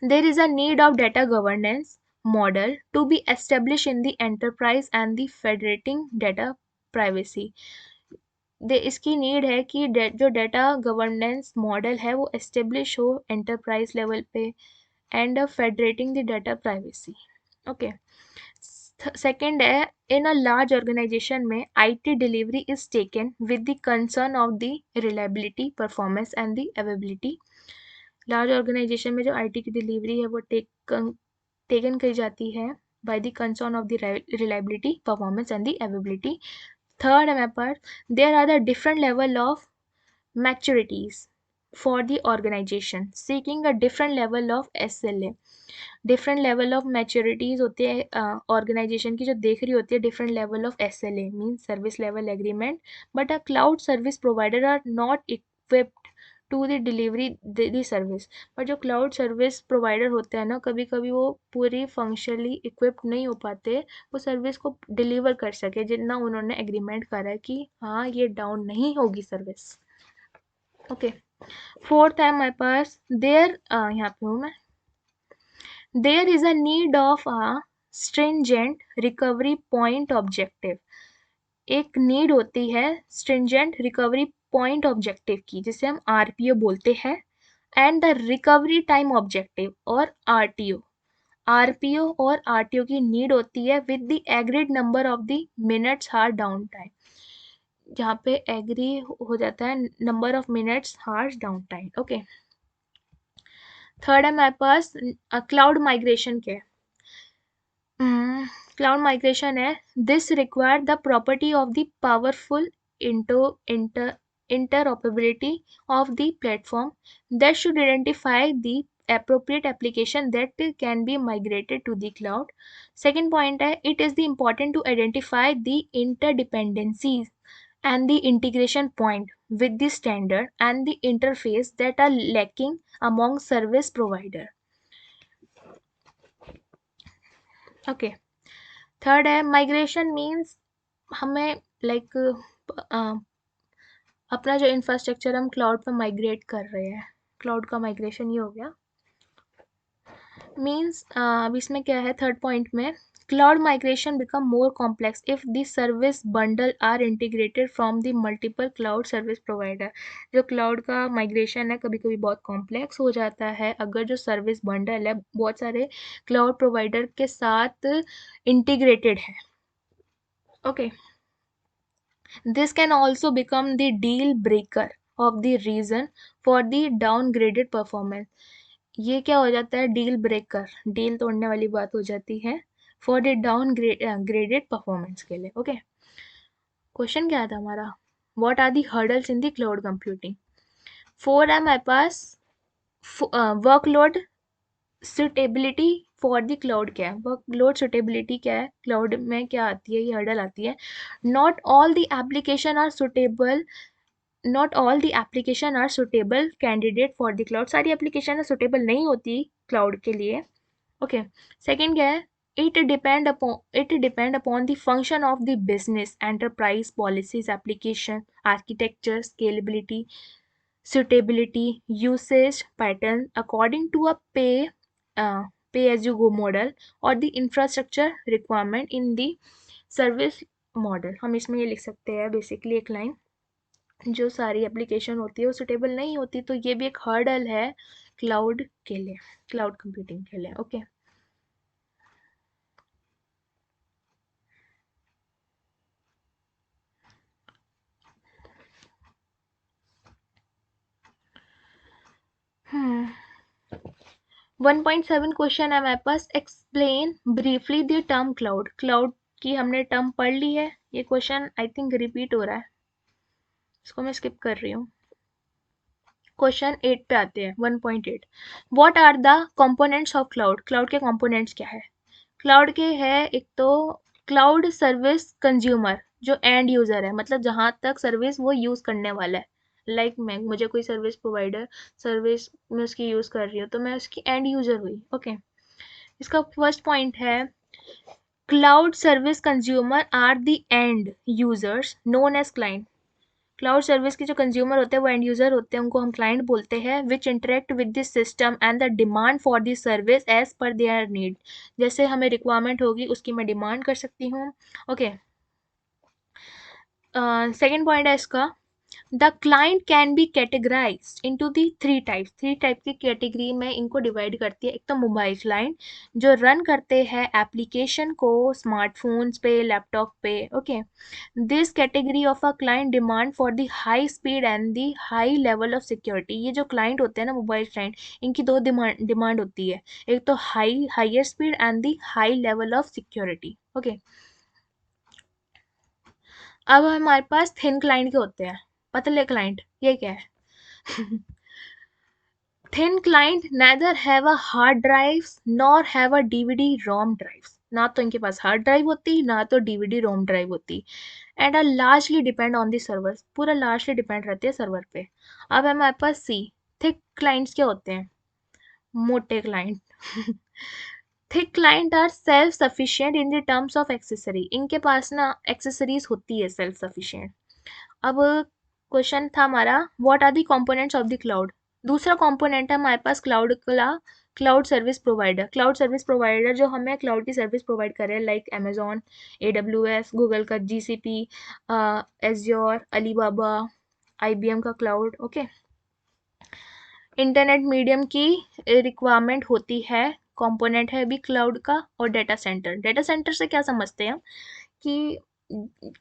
There is a need of data governance model to be establish in the enterprise and the federating data privacy. इसकी नीड है कि जो डेटा गवर्नेंस मॉडल है वो एस्टेब्लिश हो एंटरप्राइज लेवल पे and federating the data privacy, okay. Second है इन अ लार्ज ऑर्गेनाइजेशन में IT delivery is taken with the concern of the reliability performance and the availability. Large organization में जो आईटी की डिलीवरी है वो टेकन की जाती है by the concern of the reliability performance and the availability. Third है मेरे पास there are the different level of maturities for the organization seeking a different level of SLA। Different level of maturities होती है ऑर्गेनाइजेशन की जो देख रही होती है different level of SLA mean service level agreement, but a cloud service provider are not equipped to the delivery the service. पर जो क्लाउड सर्विस प्रोवाइडर होते हैं ना, कभी कभी वो पूरी फंक्शनली इक्विप्ड नहीं हो पाते वो सर्विस को डिलीवर कर सके जितना उन्होंने एग्रीमेंट करा है कि हाँ ये डाउन नहीं होगी सर्विस, ओके। फोर्थ है हमारे पास देयर, यहाँ पे हूँ मैं, there is a need of a stringent recovery point objective. एक नीड होती है स्ट्रिंजेंट रिकवरी पॉइंट ऑब्जेक्टिव की जिसे हम RPO बोलते हैं, and the recovery time objective और RTO। RPO और RTO की नीड होती है with the agreed number of the minutes hour down time, जहाँ पे एग्री हो जाता है number of minutes hours down time, okay. Third है हमारे पास क्लाउड माइग्रेशन क्या है? क्लाउड माइग्रेशन है this require the property of the powerful interoperability of the platform that should identify the appropriate application that can be migrated to the cloud. Second point है it is the important to identify the interdependencies and the integration point with the standard and the interface that are lacking among service provider, okay। Third है माइग्रेशन मीन्स हमें लाइक अपना जो इंफ्रास्ट्रक्चर हम क्लाउड पर माइग्रेट कर रहे हैं, क्लाउड का माइग्रेशन ये हो गया। मीन्स अब इसमें क्या है थर्ड पॉइंट में, cloud migration become more complex if the service bundle are integrated from the multiple cloud service provider. जो क्लाउड का माइग्रेशन है कभी कभी बहुत कॉम्प्लेक्स हो जाता है अगर जो सर्विस बंडल है बहुत सारे क्लाउड प्रोवाइडर के साथ इंटीग्रेटेड है, okay. This can also become the deal breaker of the reason for the downgraded performance। ये क्या हो जाता है डील ब्रेकर, डील तोड़ने वाली बात हो जाती है for the downgraded performance के लिए, ओके। क्वेश्चन क्या था हमारा, what are the hurdles in the cloud computing. Four है हमारे पास workload suitability for the cloud क्या है, वर्कलोड सुटेबिलिटी क्या है क्लाउड में क्या आती है, ये हर्डल आती है। Not all the application are suitable, not all the application are suitable candidate for the cloud. सारी एप्लीकेशन सुटेबल नहीं होती क्लाउड के लिए, ओके। सेकेंड क्या है it depend upon the function of the business enterprise policies application architecture scalability suitability usage pattern according to a pay as you go model or the infrastructure requirement in the service model. हम इसमें ये लिख सकते हैं बेसिकली एक लाइन, जो सारी एप्लीकेशन होती है वो सुटेबल नहीं होती, तो ये भी एक हर्डल है क्लाउड के लिए, क्लाउड कंप्यूटिंग के लिए, ओके। हम्म 1.7 क्वेश्चन है हमारे पास, explain briefly the term cloud. Cloud की हमने टर्म पढ़ ली है, ये क्वेश्चन आई थिंक रिपीट हो रहा है, इसको मैं स्किप कर रही हूँ। क्वेश्चन 8 पे आते हैं, 1.8। What are the components of cloud? Cloud के कंपोनेंट्स क्या है? क्लाउड के है एक तो क्लाउड सर्विस कंज्यूमर, जो एंड यूजर है, मतलब जहां तक सर्विस वो यूज करने वाला है। मैं मुझे कोई सर्विस प्रोवाइडर सर्विस मैं उसकी यूज कर रही हूँ तो मैं उसकी एंड यूजर हुई। ओके, इसका फर्स्ट पॉइंट है cloud service consumer are the end users known as client. Cloud service के जो कंज्यूमर होते हैं वो एंड यूजर होते हैं, उनको हम क्लाइंट बोलते हैं। Which interact with this system and the demand for this service as per their need. जैसे हमें रिक्वायरमेंट होगी उसकी मैं डिमांड कर सकती हूँ। ओके, सेकेंड पॉइंट है इसका, the client can be categorize into the three types. Three type की कैटेगरी में इनको डिवाइड करती है। एक तो मोबाइल क्लाइंट जो रन करते हैं एप्लीकेशन को स्मार्टफोन्स पे, लैपटॉप पे। Okay, this category of a client demand for the high speed and the high level of security. ये जो क्लाइंट होते हैं ना मोबाइल क्लाइंट, इनकी दो डिमांड होती है, एक तो higher speed and the high level of security. Okay, अब हमारे पास थिन क्लाइंट के होते हैं, पतले क्लाइंट। ये क्या है? Thin client neither have a hard drives nor have a DVD ROM drives। ना तो इनके पास हार्ड ड्राइव होती, ना तो डीवीडी रोम ड्राइव होती। And are largely depend on the server, पूरा लार्जली डिपेंड रहते हैं सर्वर पे। अब हमारे पास सी, थिक क्लाइंट्स क्या होते हैं? मोटे client. Thick client are self sufficient in the terms of accessory. इनके पास ना एक्सेसरीज होती है सेल्फ सफिशिएंट। अब क्वेश्चन था हमारा what are the components of the cloud. दूसरा कंपोनेंट है हमारे पास क्लाउड का, cloud service provider. Cloud service provider जो हमें क्लाउड की सर्विस प्रोवाइड करे, लाइक अमेजोन, AWS, गूगल का GCP, एज्योर, अलीबाबा, IBM का क्लाउड। ओके, इंटरनेट मीडियम की रिक्वायरमेंट होती है, कंपोनेंट है अभी क्लाउड का। और डेटा सेंटर, डेटा सेंटर से क्या समझते हैं हम कि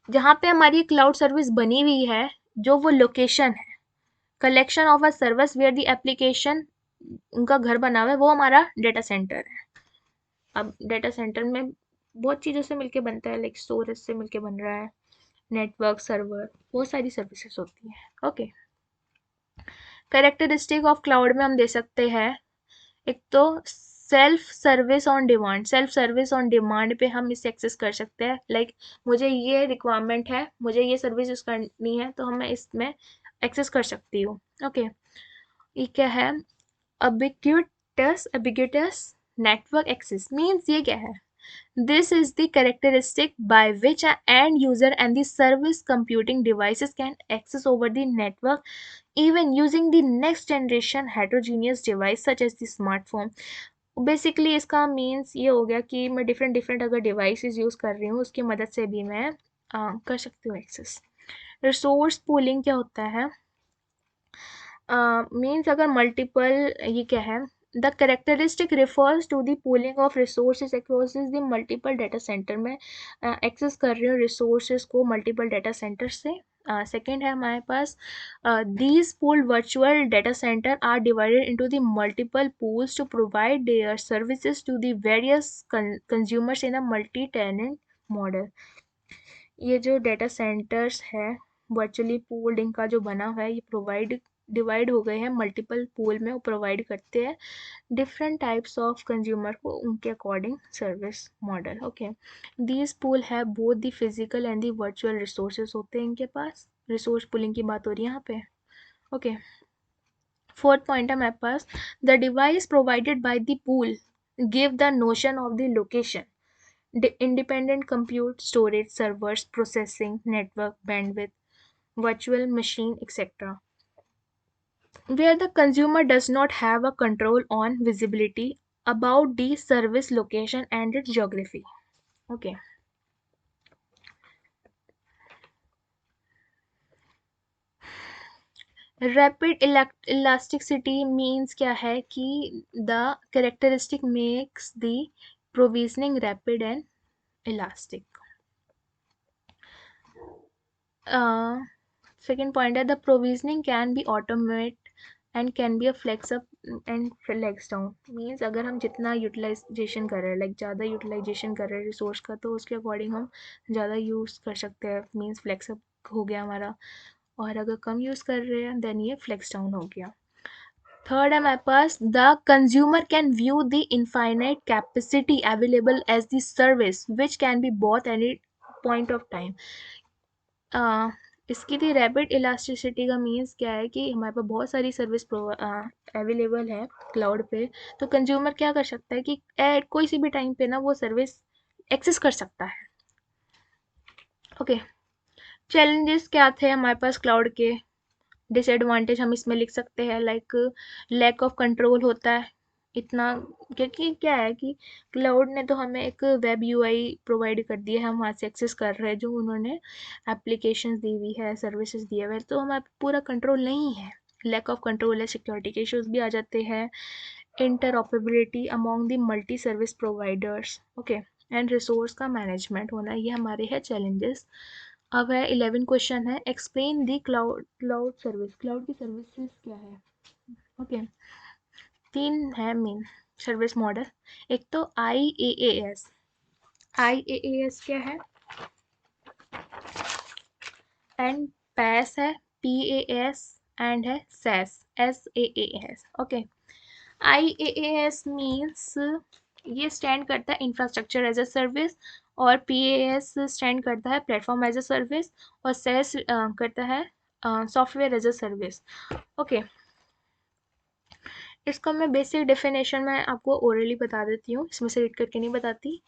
जहाँ पे हमारी क्लाउड सर्विस बनी हुई है, जो वो लोकेशन है, collection of a service where the application, उनका घर बना हुआ है, वो हमारा डेटा सेंटर है। अब डेटा सेंटर में बहुत चीज़ों से मिलके बनता है, लाइक स्टोरेज से मिलके बन रहा है, नेटवर्क, सर्वर, बहुत सारी सर्विसेज होती हैं। ओके, कैरेक्टरिस्टिक ऑफ क्लाउड में हम दे सकते हैं एक तो self service on demand. Self service on demand पे हम इसे एक्सेस कर सकते हैं, लाइक मुझे ये रिक्वायरमेंट है, मुझे ये सर्विस यूज करनी है, तो मैं इसमें एक्सेस कर सकती हूँ। ओके, ये क्या है? अबिग्यूटस नेटवर्क एक्सेस मीन्स ये क्या है? This is the characteristic by which an end user and the service computing devices can access over the network, even using the next generation heterogeneous device such as the smartphone। Basically इसका मीन्स ये हो गया कि मैं डिफरेंट डिफरेंट अगर डिवाइसेस यूज़ कर रही हूँ उसकी मदद से भी मैं कर सकती हूँ एक्सेस। रिसोर्स पूलिंग क्या होता है? मीन्स अगर मल्टीपल, ये क्या है? The characteristic refers to the pooling of resources across the multiple data center में एक्सेस कर रही हूँ रिसोर्सेज को मल्टीपल डेटा सेंटर से। सेकेंड है हमारे पास these pooled virtual data center are divided into the multiple pools to provide their services to the various consumers in a multi tenant model. ये जो डेटा सेंटर्स है वर्चुअली पूल्ड, इनका जो बना हुआ है, ये डिवाइड हो गए हैं मल्टीपल पूल में। वो प्रोवाइड करते हैं डिफरेंट टाइप्स ऑफ कंज्यूमर को उनके according service model. Okay, these pool है both the physical and the virtual resources होते हैं इनके पास। रिसोर्स पुलिंग की बात हो रही है यहाँ पे। ओके, फोर्थ पॉइंट है मेरे पास, the device provided by the pool give the notion of the location, independent compute, storage, servers, processing, network, bandwidth, virtual machine, etc. Where the consumer does not have a control on visibility about the service location and its geography. Okay. Rapid elasticity means क्या है कि the characteristic makes the provisioning rapid and elastic. Second point है the provisioning can be automate and can be a flex up and flex down। Means अगर हम जितना यूटिलाइजेशन कर रहे हैं, लाइक ज़्यादा यूटिलाइजेशन कर रहे हैं रिसोर्स का, तो उसके अकॉर्डिंग हम ज़्यादा यूज़ कर सकते हैं, मीन्स फ्लेक्स अप हो गया हमारा। और अगर कम यूज़ कर रहे हैं देन ये फ्लेक्स डाउन हो गया। थर्ड है हमारे पास the consumer can view the infinite capacity available as the service which can be bought any point of time. इसकी थी रैपिड इलास्टिसिटी का मीन्स क्या है कि हमारे पास बहुत सारी सर्विस अवेलेबल है क्लाउड पे, तो कंज्यूमर क्या कर सकता है कि एट कोई सी भी टाइम पे ना वो सर्विस एक्सेस कर सकता है। ओके, चैलेंजेस क्या थे हमारे पास क्लाउड के? डिसएडवांटेज हम इसमें लिख सकते हैं लाइक लैक ऑफ कंट्रोल होता है इतना, क्योंकि क्या है कि क्लाउड ने तो हमें एक वेब यूआई प्रोवाइड कर दिया है, हम वहाँ से एक्सेस कर रहे हैं जो उन्होंने एप्लीकेशंस दी हुई है, सर्विसेज दिए हुए हैं, तो हमारे पूरा कंट्रोल नहीं है, लैक ऑफ कंट्रोल है, सिक्योरिटी के इश्यूज भी आ जाते हैं, interoperability among the multi service providers, okay, and resource का मैनेजमेंट होना, ये हमारे हैं चैलेंजेस। अब है 11 क्वेश्चन है, explain the cloud service, cloud की सर्विसेज क्या है? ओके, तीन है मेन सर्विस मॉडल। एक तो IaaS, IaaS क्या है? एंड PaaS है, PaaS, एंड है SaaS, ओके। IaaS मीन्स ये स्टैंड करता है इंफ्रास्ट्रक्चर एज अ सर्विस, और PaaS स्टैंड करता है प्लेटफॉर्म एज अ सर्विस, और SaaS करता है software as a service, okay. इसका मैं बेसिक डेफिनेशन में आपको ओरली बता देती हूँ, इसमें से रीड करके नहीं बताती।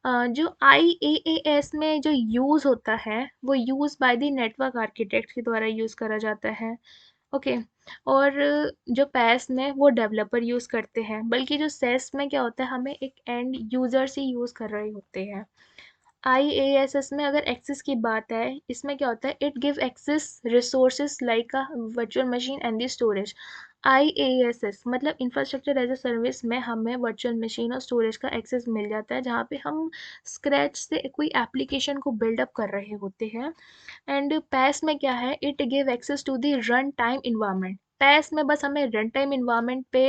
जो IaaS में जो यूज़ होता है वो use by the network architect के द्वारा यूज़ करा जाता है, ओके। और जो पैस में वो डेवलपर यूज़ करते हैं, बल्कि जो सेस में क्या होता है हमें एक एंड यूज़र से यूज़ कर रहे होते हैं। IaaS में अगर एक्सेस की बात है, इसमें क्या होता है, it give access resources like a virtual machine and the storage. IaaS मतलब इंफ्रास्ट्रक्चर एज अ सर्विस में हमें वर्चुअल मशीन और स्टोरेज का एक्सेस मिल जाता है, जहाँ पे हम स्क्रैच से कोई एप्लीकेशन को बिल्डअप कर रहे होते हैं। एंड पैस में क्या है, it give access to the run time environment, PaaS में बस हमें रन टाइम इन्वायरमेंट पे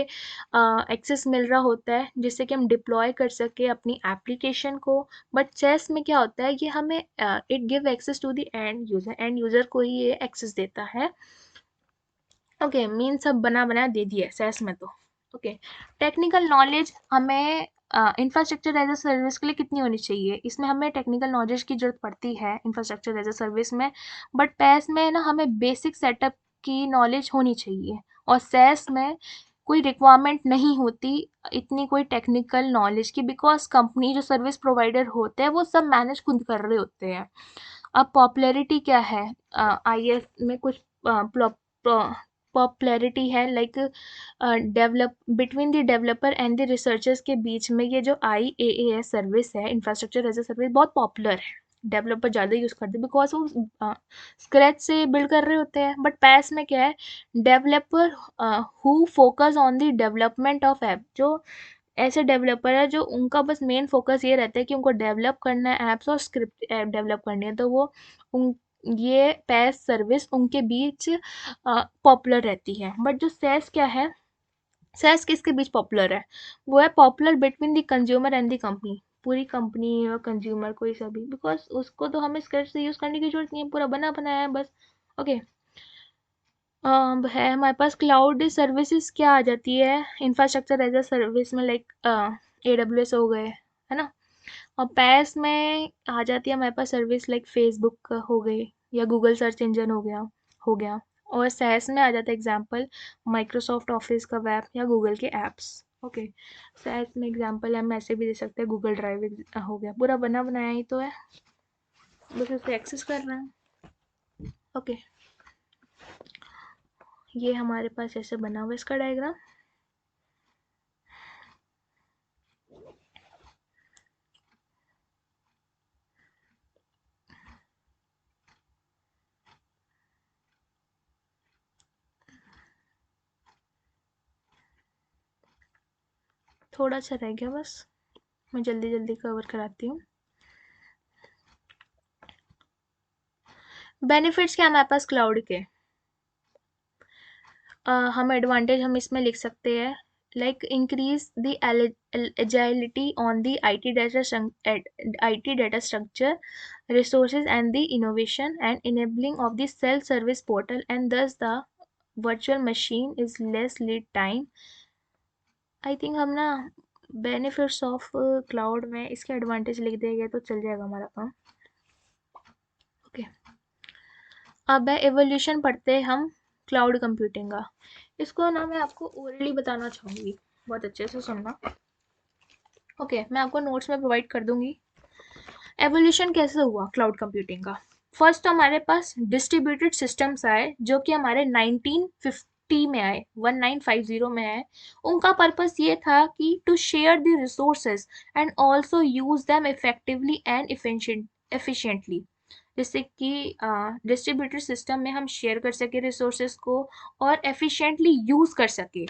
एक्सेस मिल रहा होता है, जिससे कि हम डिप्लॉय कर सके अपनी एप्लीकेशन को। बट चेस में क्या होता है, ये हमें it give access to the end user को ही ये एक्सेस देता है, ओके। मीन सब बना बना दे दिया सेस में तो, ओके। टेक्निकल नॉलेज हमें इंफ्रास्ट्रक्चर एज अ सर्विस के लिए कितनी होनी चाहिए, इसमें हमें टेक्निकल नॉलेज की जरूरत पड़ती है इंफ्रास्ट्रक्चर एज अ सर्विस में, बट पैस में ना हमें बेसिक सेटअप की नॉलेज होनी चाहिए, और सेस में कोई रिक्वायरमेंट नहीं होती इतनी कोई टेक्निकल नॉलेज की, बिकॉज कंपनी जो सर्विस प्रोवाइडर होते हैं वो सब मैनेज खुद कर रहे होते हैं। अब पॉपुलैरिटी क्या है, IS में कुछ पॉपुलैरिटी है like develop between the developer and the researchers के बीच में, ये जो IaaS सर्विस है इंफ्रास्ट्रक्चर एज अ सर्विस बहुत पॉपुलर है, डेवलपर ज़्यादा यूज़ करते हैं बिकॉज वो स्क्रैच से बिल्ड कर रहे होते हैं। बट पैस में क्या है, developer who focus on the development of app, जो ऐसे डेवलपर है जो उनका बस मेन फोकस ये रहता है कि उनको डेवलप करना है ऐप्स और स्क्रिप्ट ऐप डेवलप करनी है, तो वो उन ये पैस सर्विस उनके बीच पॉपुलर रहती है। बट जो सेस क्या है, सेस किसके बीच पॉपुलर है, वो है popular between the consumer and the company, पूरी कंपनी और कंज्यूमर कोई सभी, बिकॉज उसको तो हमें स्क्रैच से यूज़ करने की जरूरत नहीं है, पूरा बना बनाया है बस, ओके। है हमारे पास क्लाउड सर्विसेज क्या आ जाती है इंफ्रास्ट्रक्चर एज अ सर्विस में, लाइक AWS हो गए, है ना। और पैस में आ जाती है हमारे पास सर्विस लाइक फेसबुक हो गई, या गूगल सर्च इंजन हो गया। और सैस में आ जाता है एग्जांपल माइक्रोसॉफ्ट ऑफिस का वेब या गूगल के एप्स, ओके। सैस में एग्जांपल हम ऐसे भी दे सकते हैं, गूगल ड्राइव हो गया, पूरा बना बनाया ही तो है, बस उसे एक्सेस कर रहे हैं, ओके। ये हमारे पास ऐसे बना हुआ है इसका डायग्राम। थोड़ा सा रह गया बस, मैं जल्दी जल्दी कवर कराती हूँ। बेनिफिट्स क्या हमारे पास क्लाउड के, हम एडवांटेज हम इसमें लिख सकते हैं like increase the agility on the IT data structure resources and the innovation and enabling of the self service portal and दस the virtual machine is less lead time. I think हम ना बेनिफिट्स ऑफ क्लाउड में इसके एडवांटेज लिख देंगे तो चल जाएगा हमारा काम। ओके, अब है एवोल्यूशन पढ़ते हैं हम क्लाउड कंप्यूटिंग का। इसको ना मैं आपको ओरली बताना चाहूँगी, बहुत अच्छे से सुनना। ओके, मैं आपको नोट्स में प्रोवाइड कर दूंगी। एवोल्यूशन कैसे हुआ क्लाउड कंप्यूटिंग का? फर्स्ट तो हमारे पास डिस्ट्रीब्यूटेड सिस्टम्स आए जो कि हमारे 1950 में आए, 1950 में आए। उनका पर्पस ये था कि to share the resources and also use them effectively and efficiently. जैसे कि डिस्ट्रीब्यूटेड सिस्टम में हम शेयर कर सके रिसोर्सेज को और एफिशिएंटली यूज कर सके।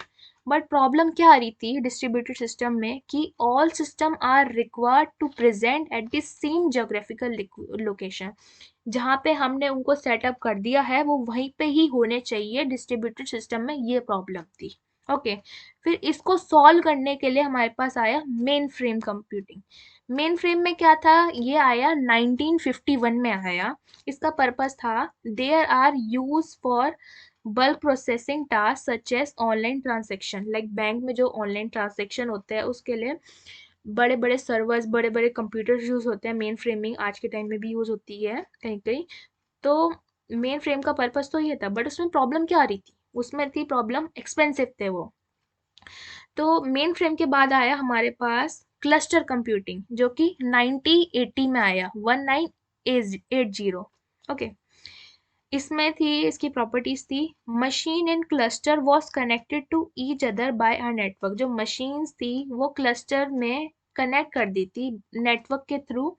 बट प्रॉब्लम क्या आ रही थी डिस्ट्रीब्यूटेड सिस्टम में कि all system are required to present at the same geographical location. जहाँ पे हमने उनको सेटअप कर दिया है वो वहीं पे ही होने चाहिए। डिस्ट्रीब्यूटेड सिस्टम में ये प्रॉब्लम थी। ओके, फिर इसको सॉल्व करने के लिए हमारे पास आया main frame computing. Main frame में क्या था, ये आया 1951 में आया। इसका पर्पस था there are use for bulk processing task such as online transaction. Like bank में जो ऑनलाइन ट्रांजेक्शन होते हैं उसके लिए बड़े बड़े सर्वर्स, बड़े बड़े कंप्यूटर्स यूज होते हैं। मेन फ्रेमिंग आज के टाइम में भी यूज होती है कहीं कहीं। तो मेन फ्रेम का पर्पस तो ये था, बट उसमें प्रॉब्लम क्या आ रही थी, उसमें थी प्रॉब्लम एक्सपेंसिव थे वो। तो मेन फ्रेम के बाद आया हमारे पास क्लस्टर कंप्यूटिंग जो कि 1980 में आया, 1980। ओके, इसमें थी, इसकी प्रॉपर्टीज थी machine in cluster was connected to each other by a network. जो मशीन्स थी वो क्लस्टर में कनेक्ट कर दी थी नेटवर्क के थ्रू,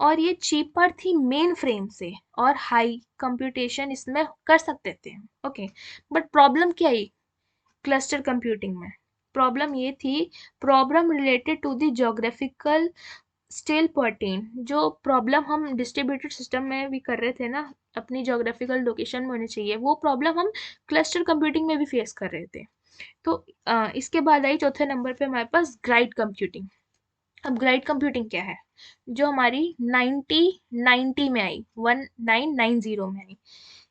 और ये चीपर थी मेन फ्रेम से और हाई कंप्यूटेशन इसमें कर सकते थे। ओके, बट प्रॉब्लम क्या आई क्लस्टर कंप्यूटिंग में? प्रॉब्लम ये थी, problem related to the geographical still pertain. जो प्रॉब्लम हम डिस्ट्रीब्यूटेड सिस्टम में भी कर रहे थे ना, अपनी जोग्राफिकल लोकेशन में होनी चाहिए, वो प्रॉब्लम हम क्लस्टर कंप्यूटिंग में भी फेस कर रहे थे। तो इसके बाद आई चौथे नंबर पे हमारे पास ग्राइड कंप्यूटिंग। अब ग्राइड कंप्यूटिंग क्या है, जो हमारी 1990 में आई, 1990 में आई।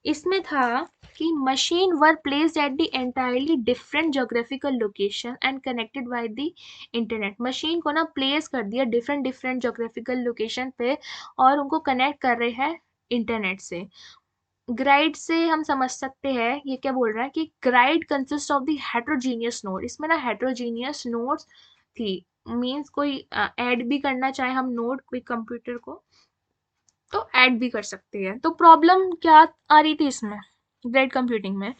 इसमें था कि machine were placed at the entirely different geographical location and connected by the internet. Machine को ना प्लेस कर दिया डिफरेंट डिफरेंट जोग्राफिकल लोकेशन पे और उनको कनेक्ट कर रहे हैं इंटरनेट से। ग्राइड से हम समझ सकते हैं ये क्या बोल रहा है कि grid consist of the heterogeneous node. इसमें ना हेट्रोजीनियस नोड्स थी, मींस कोई ऐड भी करना चाहे हम नोड कोई कंप्यूटर को तो ऐड भी कर सकते हैं। तो प्रॉब्लम क्या आ रही थी इसमें ग्राइड कंप्यूटिंग में?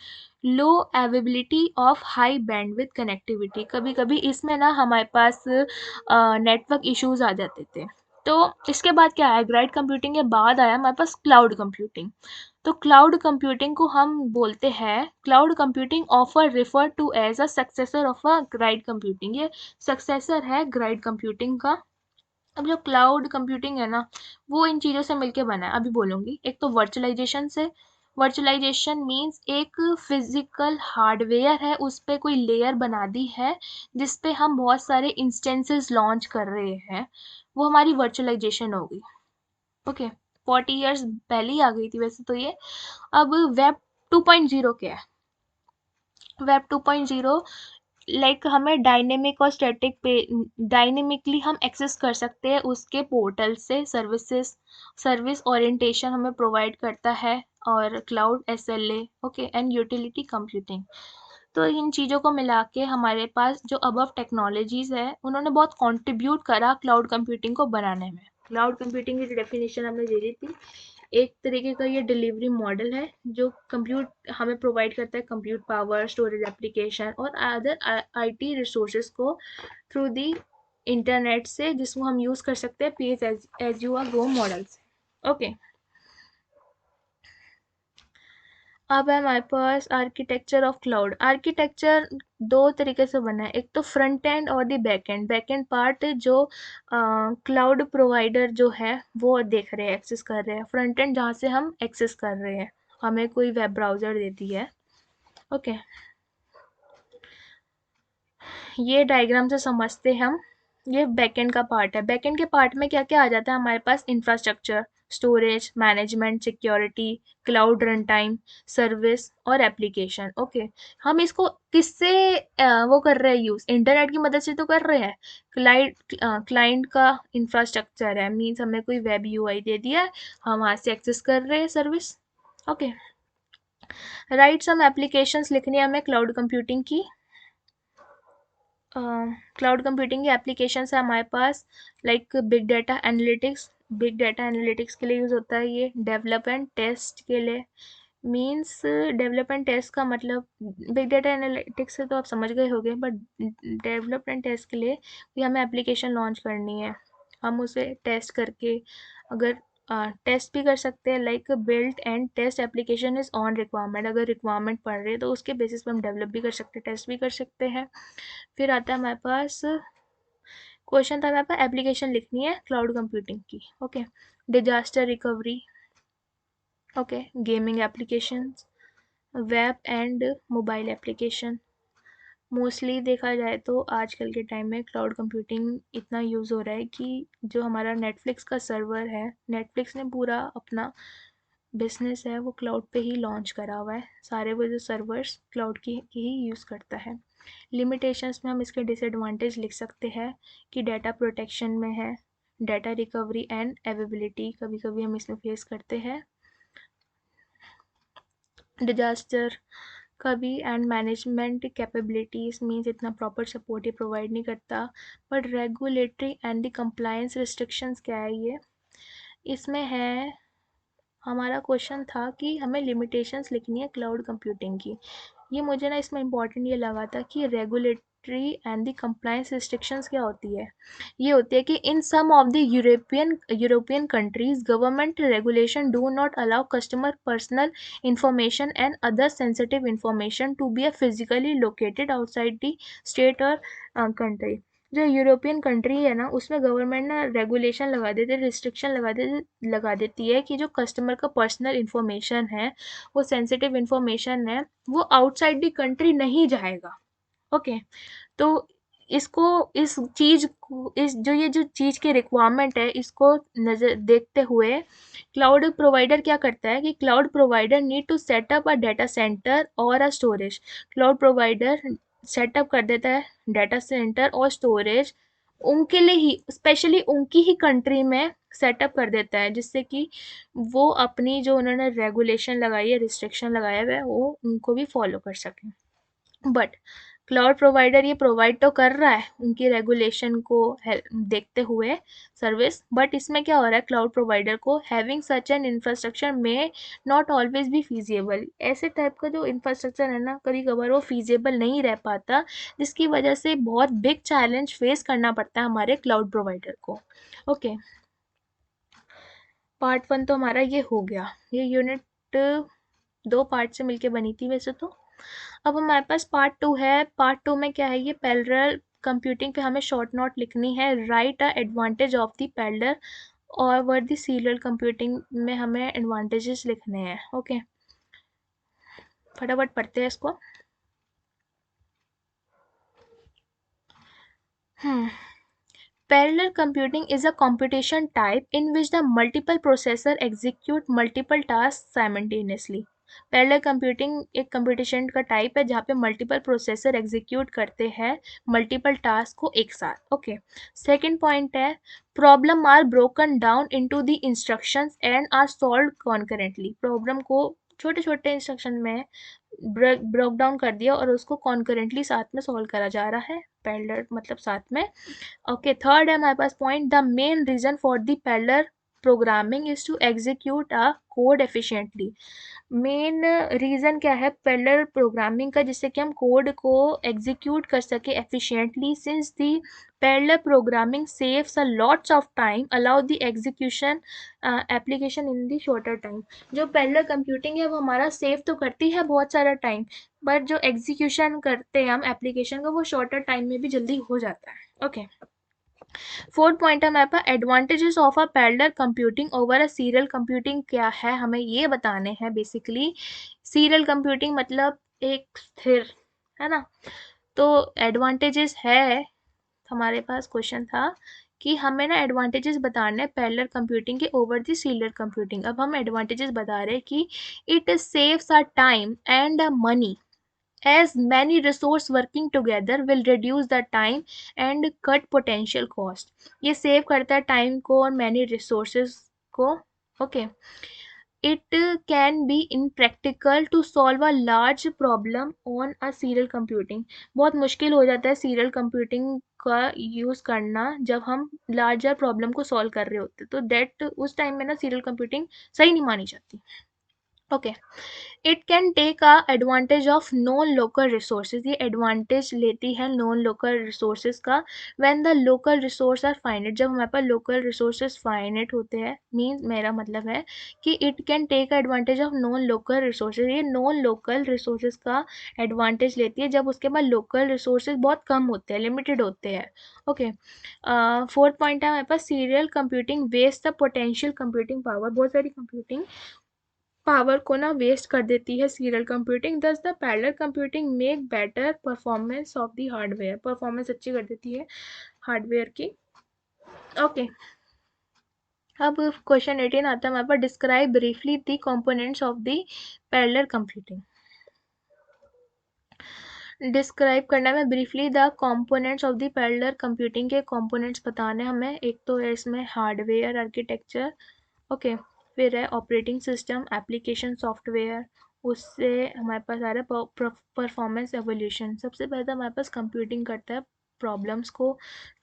Low availability of high bandwidth connectivity. कभी कभी इसमें ना हमारे पास नेटवर्क इश्यूज आ जाते थे। तो इसके बाद क्या आया, ग्राइड कंप्यूटिंग के बाद आया हमारे पास क्लाउड कंप्यूटिंग। तो क्लाउड कंप्यूटिंग को हम बोलते हैं, cloud computing offer refer to as a successor of a grid computing. ये सक्सेसर है ग्राइड कंप्यूटिंग का। अब जो क्लाउड कंप्यूटिंग है ना, वो इन चीज़ों से मिलके बना है। अभी बोलूँगी, एक तो वर्चुअलाइजेशन से। वर्चुअलाइजेशन मीन्स एक फिजिकल हार्डवेयर है उस पे कोई लेयर बना दी है जिस पे हम बहुत सारे इंस्टेंसेस लॉन्च कर रहे हैं, वो हमारी वर्चुअलाइजेशन होगी। ओके, 40 ईयर्स पहले ही आ गई थी वैसे तो ये। अब वेब 2.0 क्या है? वेब 2.0 लाइक हमें डायनेमिक और स्टैटिक पे डायनेमिकली हम एक्सेस कर सकते हैं उसके पोर्टल से। सर्विसेज, सर्विस ओरिएंटेशन हमें प्रोवाइड करता है, और cloud SLA. Okay, and utility computing. तो इन चीज़ों को मिला के हमारे पास जो अबव टेक्नोलॉजीज है उन्होंने बहुत कंट्रीब्यूट करा क्लाउड कंप्यूटिंग को बनाने में। क्लाउड कंप्यूटिंग की डेफिनेशन हमने दे दी थी, एक तरीके का ये डिलीवरी मॉडल है जो कंप्यूट हमें प्रोवाइड करता है कंप्यूट पावर, स्टोरेज एप्लीकेशन और अदर आईटी रिसोर्सेज को थ्रू दी इंटरनेट से, जिसको हम यूज़ कर सकते हैं pay as you are go model से। ओके, अब है हमारे पास आर्किटेक्चर ऑफ क्लाउड। आर्किटेक्चर दो तरीके से बना है, एक तो फ्रंट एंड और the back end. Back end part जो क्लाउड प्रोवाइडर जो है वो देख रहे हैं, एक्सेस कर रहे हैं। फ्रंट एंड जहाँ से हम एक्सेस कर रहे हैं, हमें कोई वेब ब्राउज़र देती है। ओके, ये डायग्राम से समझते हैं हम। ये बैकएंड का पार्ट है। बैकएंड के पार्ट में क्या क्या आ जाता है हमारे पास? Infrastructure, storage, management, security, cloud run time, service और एप्लीकेशन। ओके, हम इसको किससे वो कर रहे हैं यूज़, इंटरनेट की मदद से तो कर रहे हैं। क्लाइंट का इंफ्रास्ट्रक्चर है, मीन्स हमें कोई वेब यूआई दे दिया है, हम वहाँ से एक्सेस कर रहे हैं service. Okay, right some applications लिखनी है हमें क्लाउड कंप्यूटिंग की। क्लाउड कंप्यूटिंग की एप्लीकेशंस है हमारे पास, लाइक बिग डाटा एनालिटिक्स के लिए यूज़ होता है ये, डेवलपमेंट टेस्ट के लिए, मीन्स डेवलपमेंट टेस्ट का मतलब बिग डाटा एनालिटिक्स से तो आप समझ गए होंगे, बट डेवलपमेंट टेस्ट के लिए भी हमें एप्लीकेशन लॉन्च करनी है, हम उसे टेस्ट करके अगर टेस्ट भी कर सकते हैं, like build and test application is on requirement, अगर रिक्वायरमेंट पड़ रही है तो उसके बेसिस पे हम डेवलप भी कर सकते हैं, टेस्ट भी कर सकते हैं। फिर आता है हमारे पास क्वेश्चन था, हमारे पास एप्लीकेशन लिखनी है क्लाउड कंप्यूटिंग की। Okay, disaster recovery, okay, gaming applications, web and mobile application. Mostly देखा जाए तो आजकल के टाइम में क्लाउड कंप्यूटिंग इतना यूज़ हो रहा है कि जो हमारा नेटफ्लिक्स का सर्वर है, नेटफ्लिक्स ने पूरा अपना बिजनेस है वो क्लाउड पे ही लॉन्च करा हुआ है, सारे वो जो सर्वर्स क्लाउड की ही यूज़ करता है। लिमिटेशंस में हम इसके डिसएडवांटेज लिख सकते हैं कि डाटा प्रोटेक्शन में है, डाटा रिकवरी एंड अवेलेबिलिटी कभी कभी हम इसमें फेस करते हैं, डिजास्टर कभी एंड मैनेजमेंट कैपेबिलिटीज़ मीन्स इतना प्रॉपर सपोर्ट ये प्रोवाइड नहीं करता। But regulatory and the compliance restrictions क्या है ये, इसमें है, हमारा क्वेश्चन था कि हमें लिमिटेशंस लिखनी है क्लाउड कंप्यूटिंग की। ये मुझे ना इसमें इम्पॉर्टेंट ये लगा था कि regulatory and the compliance restrictions क्या होती है, ये होती है कि in some of the European countries government regulation do not allow customer personal information and other sensitive information to be physically located outside the state और कंट्री। जो यूरोपियन कंट्री है ना, उसमें गवर्नमेंट ना रेगुलेशन लगा देते, रिस्ट्रिक्शन लगा देती है कि जो कस्टमर का पर्सनल इंफॉर्मेशन है, वो सेंसिटिव इंफॉर्मेशन है, वो आउटसाइड द कंट्री नहीं जाएगा। ओके, तो इसको इस चीज़ को इस जो ये जो चीज़ की रिक्वायरमेंट है, इसको नज़र देखते हुए क्लाउड प्रोवाइडर क्या करता है कि cloud provider need to set up a data center और a storage. Cloud provider setup कर देता है डाटा सेंटर और स्टोरेज, उनके लिए ही, स्पेशली उनकी ही कंट्री में सेटअप कर देता है, जिससे कि वो अपनी जो उन्होंने रेगुलेशन लगाई है, रिस्ट्रिक्शन लगाया हुआ है, वो उनको भी फॉलो कर सकें। बट क्लाउड प्रोवाइडर ये प्रोवाइड तो कर रहा है उनकी रेगुलेशन को देखते हुए सर्विस, बट इसमें क्या हो रहा है, क्लाउड प्रोवाइडर को हैविंग सच एन इंफ्रास्ट्रक्चर में नॉट ऑलवेज बी फीजिएबल, ऐसे टाइप का जो इंफ्रास्ट्रक्चर है ना, कभी कभार वो फीजिएबल नहीं रह पाता, जिसकी वजह से बहुत बिग चैलेंज फेस करना पड़ता है हमारे क्लाउड प्रोवाइडर को। ओके, पार्ट वन तो हमारा ये हो गया, ये यूनिट दो पार्ट से मिलके बनी थी वैसे तो। अब हमारे पास पार्ट टू है, पार्ट टू में क्या है, ये पैरेलल कंप्यूटिंग पे हमें शॉर्ट नोट लिखनी है, right a advantage of the parallel और वर्ड द सीरियल कंप्यूटिंग में हमें एडवांटेजेस लिखने हैं। ओके, फटाफट पढ़ते हैं इसको। हम्म, Parallel computing is a computation type in which the multiple processor execute multiple tasks simultaneously. Parallel computing एक कंप्यूटेशन का टाइप है जहाँ पे मल्टीपल प्रोसेसर एग्जीक्यूट करते हैं मल्टीपल टास्क को एक साथ। ओके, सेकंड पॉइंट है, problem are broken down into the instructions and are solved concurrently. Problem को छोटे छोटे इंस्ट्रक्शन में ब्रोक डाउन कर दिया और उसको कॉन्करेंटली साथ में सॉल्व करा जा रहा है, पैरेलल मतलब साथ में। ओके, थर्ड है हमारे पास point, the main reason for the parallel programming is to execute a code efficiently. Main reason क्या है पैरेलल प्रोग्रामिंग का, जिससे कि हम कोड को एग्जीक्यूट कर सके efficiently, since the parallel programming saves a lots of time allow the execution application in the shorter time. जो पैरेलल कंप्यूटिंग है वो हमारा सेव तो करती है बहुत सारा टाइम, बट जो एग्जीक्यूशन करते हैं हम एप्लीकेशन का, वो शॉर्टर टाइम में भी जल्दी हो जाता है। ओके, फोर्थ पॉइंट है हमारे पास, advantages of a parallel computing over a serial computing क्या है, हमें ये बताने हैं बेसिकली। सीरियल कंप्यूटिंग मतलब एक स्थिर, है ना, तो एडवांटेजेस है, हमारे पास क्वेश्चन था कि हमें ना एडवांटेजेस बताने हैं पैरेलल कंप्यूटिंग के ओवर द सीरियल कंप्यूटिंग। अब हम एडवांटेजेस बता रहे हैं कि it saves our time and money, as many resource working together will reduce the time and cut potential cost। ये सेव करता है टाइम को और many resources को। Okay, it can be impractical to solve a large problem on a serial computing। बहुत मुश्किल हो जाता है serial computing का यूज़ करना जब हम larger problem को solve कर रहे होते हैं, तो that उस टाइम में ना serial computing सही नहीं मानी जाती। Okay, it can take a advantage of non local resources. ये एडवांटेज लेती है नॉन लोकल रिसोर्सेज का। When the local resource are finite, जब हमारे पास लोकल रिसोर्सेज फाइनाइट होते हैं, मीन्स मेरा मतलब है कि it can take advantage of non local resources. ये नॉन लोकल रिसोर्सेज का एडवांटेज लेती है जब उसके पास लोकल रिसोर्सेज बहुत कम होते हैं, लिमिटेड होते हैं। ओके, फोर्थ पॉइंट है हमारे पास serial computing waste the potential computing power. बहुत सारी कंप्यूटिंग पावर को ना वेस्ट कर देती है सीरियल कंप्यूटिंग। दस the parallel computing make better performance of the hardware. Performance अच्छी कर देती है हार्डवेयर की। ओके, अब क्वेश्चन 18 आता है हमारे पास, describe briefly the components of the parallel computing. Describe करना है briefly the components of the parallel computing के कंपोनेंट्स बताने हमें। एक तो है इसमें हार्डवेयर आर्किटेक्चर, ओके, फिर है ऑपरेटिंग सिस्टम, एप्लीकेशन सॉफ्टवेयर, उससे हमारे पास आ रहा है परफॉर्मेंस एवोल्यूशन। सबसे पहले तो हमारे पास कंप्यूटिंग करता है प्रॉब्लम्स को,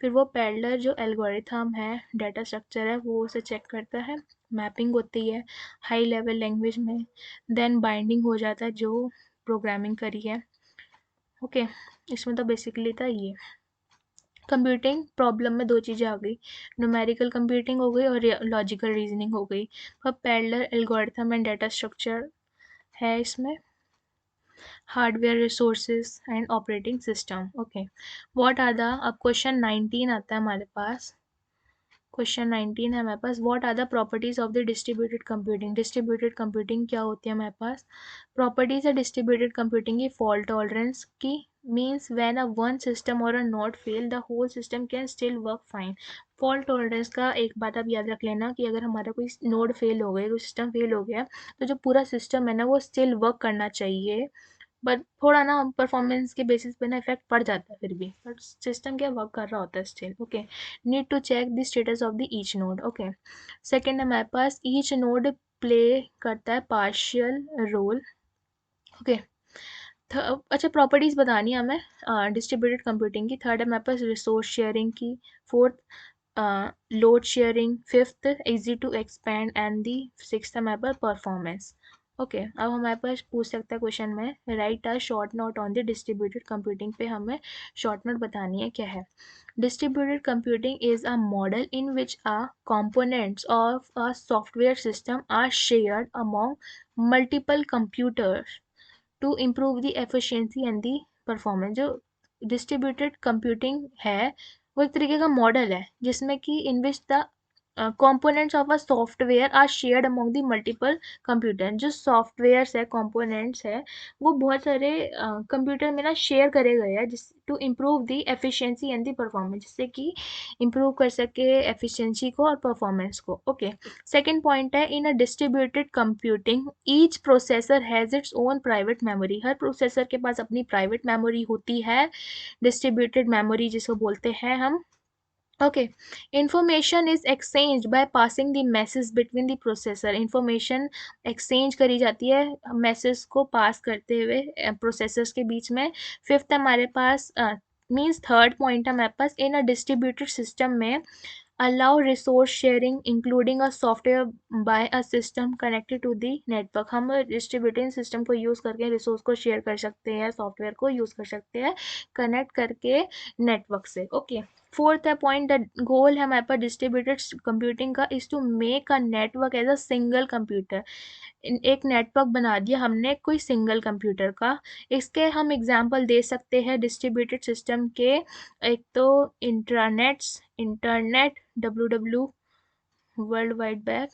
फिर वो पैरेलल जो एल्गोरिथम है, डाटा स्ट्रक्चर है, वो उसे चेक करता है, मैपिंग होती है हाई लेवल लैंग्वेज में, देन बाइंडिंग हो जाता है जो प्रोग्रामिंग करी है। ओके, इसमें तो बेसिकली था ये। कंप्यूटिंग प्रॉब्लम में दो चीज़ें आ गई, न्यूमेरिकल कंप्यूटिंग हो गई और लॉजिकल रीजनिंग हो गई। अब parallel algorithm and data structure है इसमें, hardware resources and operating system. Okay, what are the, अब क्वेश्चन 19 आता है हमारे पास। क्वेश्चन 19 है हमारे पास, what are the properties of the distributed computing. Distributed computing क्या होती है हमारे पास। प्रॉपर्टीज है डिस्ट्रीब्यूटेड कंप्यूटिंग की, फॉल्ट टॉलरेंस की, means when a one system और a node fail the whole system can still work fine. Fault tolerance का एक बात आप याद रख लेना कि अगर हमारा कोई नोड फेल हो गया, कोई सिस्टम फेल हो गया, तो जो पूरा सिस्टम है ना वो स्टिल वर्क करना चाहिए। बट थोड़ा ना परफॉर्मेंस के बेसिस पे ना इफेक्ट पड़ जाता है फिर भी, बट सिस्टम क्या वर्क कर रहा होता है still. Okay, need to check the status of the each node. Okay, second है हमारे पास, ईच नोड प्ले करता है पार्शियल रोल। ओके, अच्छा प्रॉपर्टीज बतानी है हमें डिस्ट्रीब्यूटेड कंप्यूटिंग की। थर्ड है हमारे पास रिसोर्स शेयरिंग की, fourth load sharing, fifth easy to expand and the sixth है हमारे पास परफॉर्मेंस। ओके, अब हमारे पास पूछ सकता है क्वेश्चन में, right a short note on the distributed computing पे हमें शॉर्ट नोट बतानी है क्या है। Distributed computing is a model in which a components of a software system are shared among multiple computers to improve the efficiency and the performance. जो डिस्ट्रीब्यूटेड कंप्यूटिंग है वो एक तरीके का मॉडल है जिसमें कि in which the components of a software are shared अमong द मल्टीपल कंप्यूटर। जो सॉफ्टवेयर्स है, कंपोनेंट्स है, वो बहुत सारे कंप्यूटर में ना शेयर करे गए हैं जिस to improve the efficiency and the performance, जिससे कि इम्प्रूव कर सके एफिशिएंसी को और परफॉर्मेंस को। ओके, सेकेंड पॉइंट है, in a distributed computing each processor has its own private memory. हर प्रोसेसर के पास अपनी प्राइवेट मेमोरी होती है, डिस्ट्रीब्यूटेड मेमोरी जिसको बोलते हैं हम। Okay, information is exchange by passing the message between the processor. Information exchange करी जाती है मैसेज को पास करते हुए प्रोसेसर्स के बीच में। फिफ्थ हमारे पास मीन्स थर्ड पॉइंट हमारे पास, इन अ डिस्ट्रीब्यूटेड सिस्टम में allow resource sharing including a software by a system connected to the network. हम डिस्ट्रीब्यूटेड सिस्टम को यूज़ करके रिसोर्स को शेयर कर सकते हैं, सॉफ्टवेयर को यूज़ कर सकते हैं कनेक्ट करके नेटवर्क से। ओके, फोर्थ है पॉइंट, द गोल है हमारे पास डिस्ट्रीब्यूटेड कंप्यूटिंग का is to make a network as a single computer. एक नेटवर्क बना दिया हमने कोई सिंगल कंप्यूटर का। इसके हम एग्जांपल दे सकते हैं डिस्ट्रीब्यूटेड सिस्टम के, एक तो internet, W world wide web,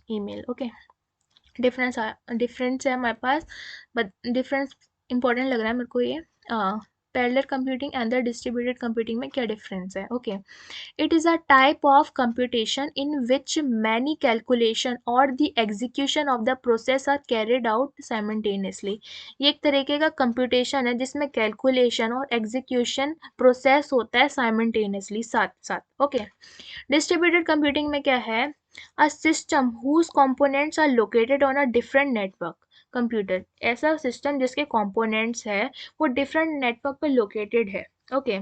email. Okay, difference है हमारे पास, बट डिफरेंस इंपॉर्टेंट लग रहा है मेरे को ये। Parallel computing and the distributed computing में क्या डिफरेंस है. Okay, it is a type of computation in which many calculation or the execution of the process are carried out simultaneously. ये एक तरीके का computation है जिसमें calculation और execution process होता है simultaneously, साथ साथ. ओके, distributed computing में क्या है, a system whose components are located on a different network. Computer ऐसा सिस्टम जिसके कंपोनेंट्स है वो डिफरेंट नेटवर्क पर लोकेटेड है. Okay,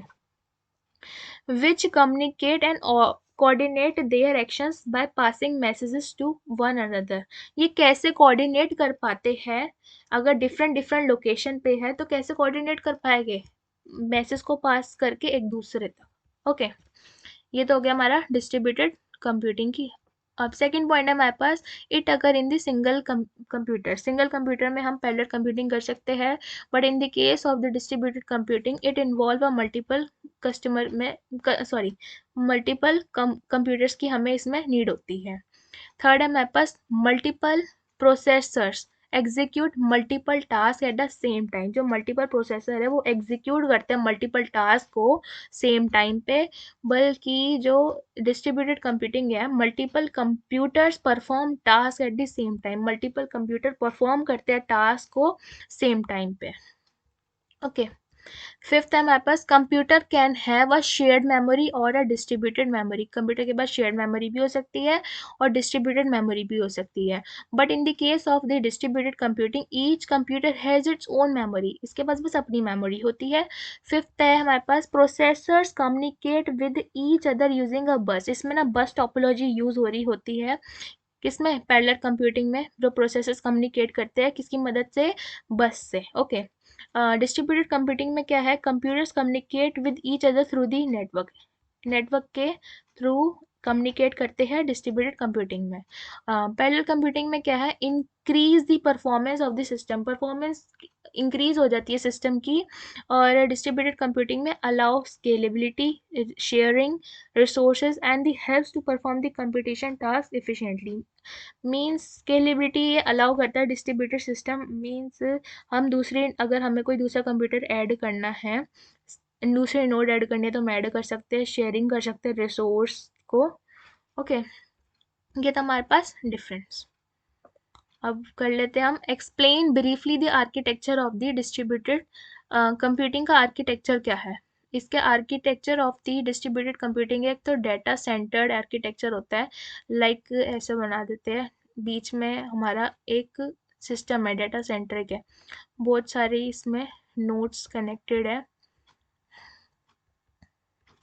which communicate and coordinate their actions by passing messages to one another. ये कैसे coordinate कर पाते हैं, अगर different different location पे है तो कैसे coordinate कर पाएंगे, मैसेज को पास करके एक दूसरे तक. ओके, ये तो हो गया हमारा डिस्ट्रीब्यूटेड कंप्यूटिंग की. अब सेकंड पॉइंट है हमारे पास, इट अगर in the single computer. Single computer में हम पैरेलल कंप्यूटिंग कर सकते हैं, but in the case of the distributed computing it involve a multiple customer में सॉरी मल्टीपल कंप्यूटर्स की हमें इसमें नीड होती है. थर्ड है हमारे पास multiple processors execute multiple task at the same time. जो मल्टीपल प्रोसेसर है वो एग्जीक्यूट करते हैं मल्टीपल टास्क को सेम टाइम पे, बल्कि जो डिस्ट्रीब्यूटेड कंप्यूटिंग है multiple computers perform task at the same time. Multiple computer perform करते हैं टास्क को सेम टाइम पे. ओके, फिफ्थ है हमारे पास computer can have a shared memory और अ डिस्ट्रीब्यूटेड मेमोरी. कंप्यूटर के पास शेयर्ड मेमोरी भी हो सकती है और डिस्ट्रीब्यूटेड मेमोरी भी हो सकती है, but in the case of the distributed computing each computer has its own memory. इसके पास बस अपनी मेमोरी होती है. फिफ्थ है हमारे पास processors communicate with each other using a bus. इसमें ना बस टोपोलॉजी यूज हो रही होती है. किसमें, पैरेलल कंप्यूटिंग में जो प्रोसेसर्स कम्युनिकेट करते हैं किसकी मदद से, बस से. ओके, डिस्ट्रीब्यूटेड कंप्यूटिंग में क्या है, computers communicate with each other through the network. Network के थ्रू कम्युनिकेट करते हैं डिस्ट्रीब्यूटेड कंप्यूटिंग में. पैरेलल कंप्यूटिंग में क्या है, increase the performance of the system. Performance increase हो जाती है सिस्टम की. और डिस्ट्रीब्यूटेड कंप्यूटिंग में allow scalability, sharing resources and the helps to perform the computation task efficiently. Means scalability ये अलाउ करता है डिस्ट्रीब्यूटेड सिस्टम. मीन्स हम दूसरे, अगर हमें कोई दूसरा कंप्यूटर ऐड करना है, दूसरे नोड ऐड करने हैं तो हम ऐड कर सकते हैं, शेयरिंग कर सकते हैं रिसोर्स को. ओके, ये था हमारे पास डिफरेंस. अब कर लेते हैं हम explain briefly the architecture of the distributed computing. का आर्किटेक्चर क्या है, इसके architecture of the distributed computing एक तो डेटा सेंटर्ड आर्किटेक्चर होता है. लाइक ऐसे बना देते हैं, बीच में हमारा एक सिस्टम है डेटा सेंटर के, बहुत सारे इसमें नोड्स कनेक्टेड है.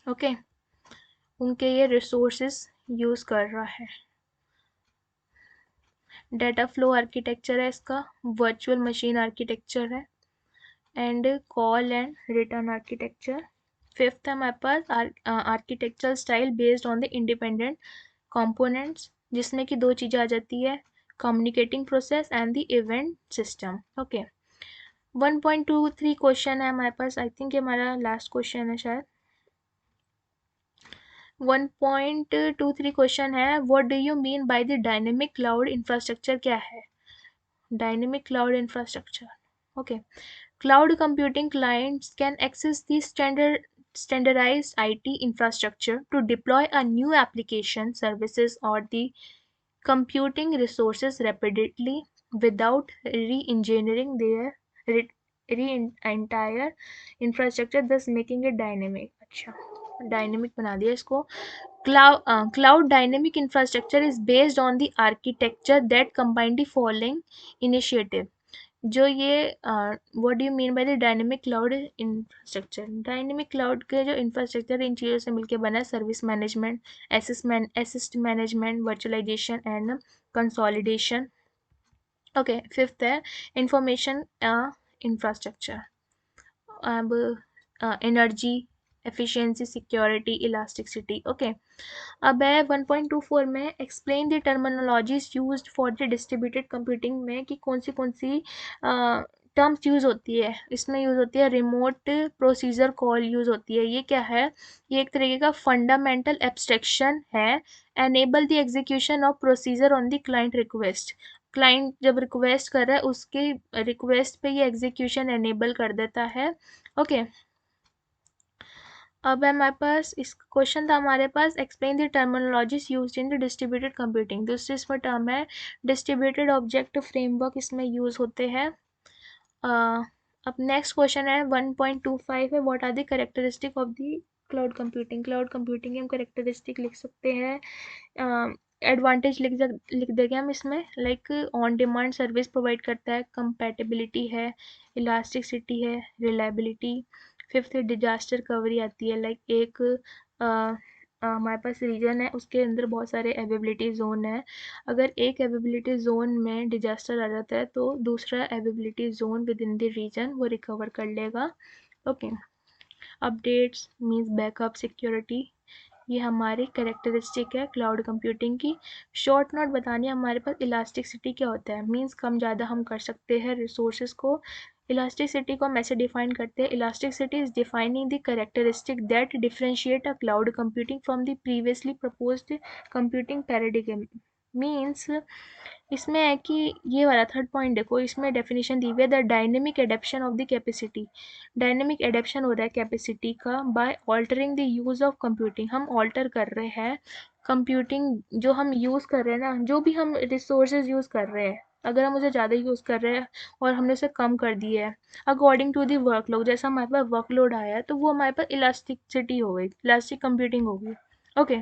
ओके, उनके ये रिसोर्सेज यूज कर रहा है. डेटा फ्लो आर्किटेक्चर है इसका, वर्चुअल मशीन आर्किटेक्चर है, and call and return architecture. Fifth है हमारे पास architecture style based on the independent components, जिसमें कि दो चीज़ें आ जाती है, communicating process and the event system. Okay, 1.23 question है हमारे पास. आई थिंक ये हमारा लास्ट क्वेश्चन है शायद. 1.23 क्वेश्चन है, what do you mean by the dynamic cloud infrastructure. क्या है dynamic cloud infrastructure. Okay, cloud computing clients can access the standardized IT infrastructure to deploy a new application, services, or the computing resources rapidly without re-engineering their entire infrastructure, thus making it dynamic. अच्छा, डायनेमिक बना दिया इसको. Cloud dynamic infrastructure is based on the architecture that combine the following initiative. जो ये what do you mean by the dynamic cloud infrastructure. Dynamic cloud के जो इंफ्रास्ट्रक्चर इन चीज़ों से मिलकर बना है, service management, asset management, virtualization and consolidation. Okay, fifth है इंफॉर्मेशन इंफ्रास्ट्रक्चर. अब energy efficiency, security, elasticity. Okay, अब है 1.24 में explain the terminologies used for the distributed computing में कि कौन सी टर्म्स यूज़ होती है. इसमें यूज़ होती है रिमोट प्रोसीजर कॉल यूज़ होती है. ये क्या है, ये एक तरीके का फंडामेंटल एब्स्ट्रैक्शन है. Enable the execution of procedure on the client request. Client जब रिक्वेस्ट कर रहा है उसके रिक्वेस्ट पे ये एग्जीक्यूशन एनेबल कर देता है. ओके, अब है हमारे पास इस क्वेश्चन था हमारे पास, explain the terminologies used in the distributed computing. दूसरी इसमें टर्म है डिस्ट्रीब्यूटेड ऑब्जेक्ट फ्रेमवर्क, इसमें यूज होते हैं। अब नेक्स्ट क्वेश्चन है 1.25 है, what are the characteristic of the cloud computing. Cloud computing के हम कैरेक्टरिस्टिक लिख सकते हैं, एडवांटेज लिख देंगे हम इसमें, like on demand service provide करता है, कंपैटिबिलिटी है, इलास्टिसिटी है, रिलायबिलिटी। फिफ्थ डिजास्टर कवरी आती है, लाइक एक हमारे पास रीजन है उसके अंदर बहुत सारे एवेबिलिटी जोन है, अगर एक एवेबिलिटी जोन में डिजास्टर आ जाता है तो दूसरा availability zone within the region वो रिकवर कर लेगा। Okay, updates means backup security, ये हमारी कैरेक्टरिस्टिक है क्लाउड कंप्यूटिंग की। शॉर्ट नोट बतानी है हमारे पास, इलास्टिसिटी क्या होता है, मीन्स कम ज़्यादा हम कर सकते हैं रिसोर्सेज को। इलास्टिसिटी को हम ऐसे डिफाइन करते हैं, elasticity is defining the characteristic that differentiate a cloud computing from the previously proposed computing paradigm. Means इसमें है कि ये वाला थर्ड पॉइंट देखो, इसमें डेफिनेशन दी हुई है, the dynamic adaption of the capacity. Dynamic adaption हो रहा है कैपेसिटी का by altering the use of computing, हम ऑल्टर कर रहे हैं कंप्यूटिंग जो हम यूज़ कर रहे हैं ना, जो भी हम रिसोर्सेज यूज़ कर रहे हैं, अगर हम उसे ज़्यादा यूज़ कर रहे हैं और हमने उसे कम कर दिया है अकॉर्डिंग टू दी वर्कलोड, जैसा हमारे पास वर्कलोड आया है तो वो हमारे पास इलास्टिसिटी हो गई, इलास्टिक कंप्यूटिंग होगी। ओके,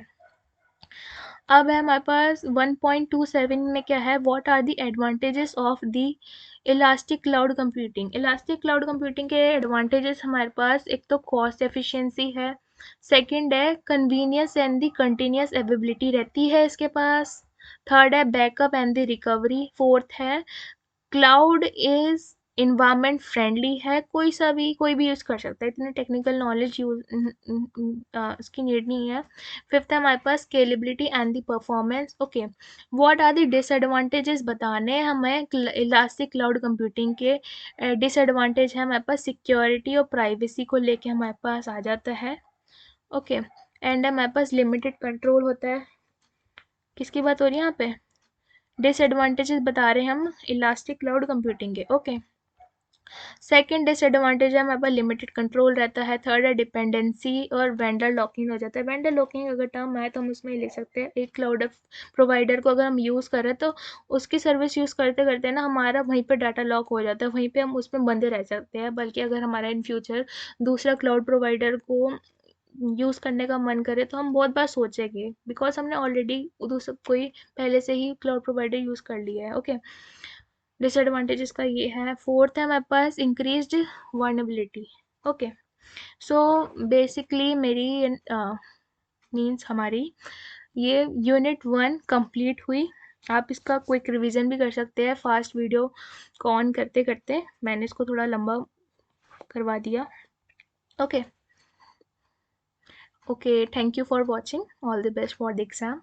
अब है हमारे पास 1.27 में क्या है, what are the advantages of the elastic cloud computing. Elastic cloud computing के एडवांटेजेस हमारे पास, एक तो कॉस्ट एफिशिएंसी है, सेकंड है convenience and the continuous availability रहती है इसके पास, थर्ड है backup and the recovery, fourth है क्लाउड इज इन्वायरमेंट फ्रेंडली है, कोई भी यूज़ कर सकता है, इतनी टेक्निकल नॉलेज यूज इसकी नीड नहीं है। फिफ्थ है हमारे पास scalability and the performance. Okay, what are the disadvantages बताने हमें इलास्टिक क्लाउड कंप्यूटिंग के। डिसएडवांटेज है हमारे पास सिक्योरिटी और प्राइवेसी को लेके हमारे पास आ जाता है। ओके, एंड हमारे पास लिमिटेड कंट्रोल होता है, किसकी बात हो रही है यहाँ पे, डिसएडवांटेजेस बता रहे हैं हम इलास्टिक क्लाउड कंप्यूटिंग के। ओके, सेकंड डिसएडवांटेज है हमारे पास लिमिटेड कंट्रोल रहता है, थर्ड है डिपेंडेंसी और वेंडर लॉकिंग हो जाता है। वेंडर लॉकिंग अगर टर्म आए तो हम उसमें ले सकते हैं, एक क्लाउड प्रोवाइडर को अगर हम यूज़ कर रहे हैं तो उसकी सर्विस यूज़ करते करते ना हमारा वहीं पे डाटा लॉक हो जाता है, वहीं पे हम उसमें बंदे रह सकते हैं, बल्कि अगर हमारा इन फ्यूचर दूसरा क्लाउड प्रोवाइडर को यूज़ करने का मन करे तो हम बहुत बार सोचेंगे, बिकॉज हमने ऑलरेडी दूसरा कोई पहले से ही क्लाउड प्रोवाइडर यूज़ कर लिया है। ओके, डिसएडवांटेज इसका ये है। फोर्थ है हमारे पास increased vulnerability. Okay, so basically मेरी मीन्स हमारी ये यूनिट 1 कंप्लीट हुई। आप इसका क्विक रिवीजन भी कर सकते हैं फास्ट वीडियो को ऑन करते करते, मैंने इसको थोड़ा लंबा करवा दिया। Okay, okay, thank you for watching, all the best for the exam.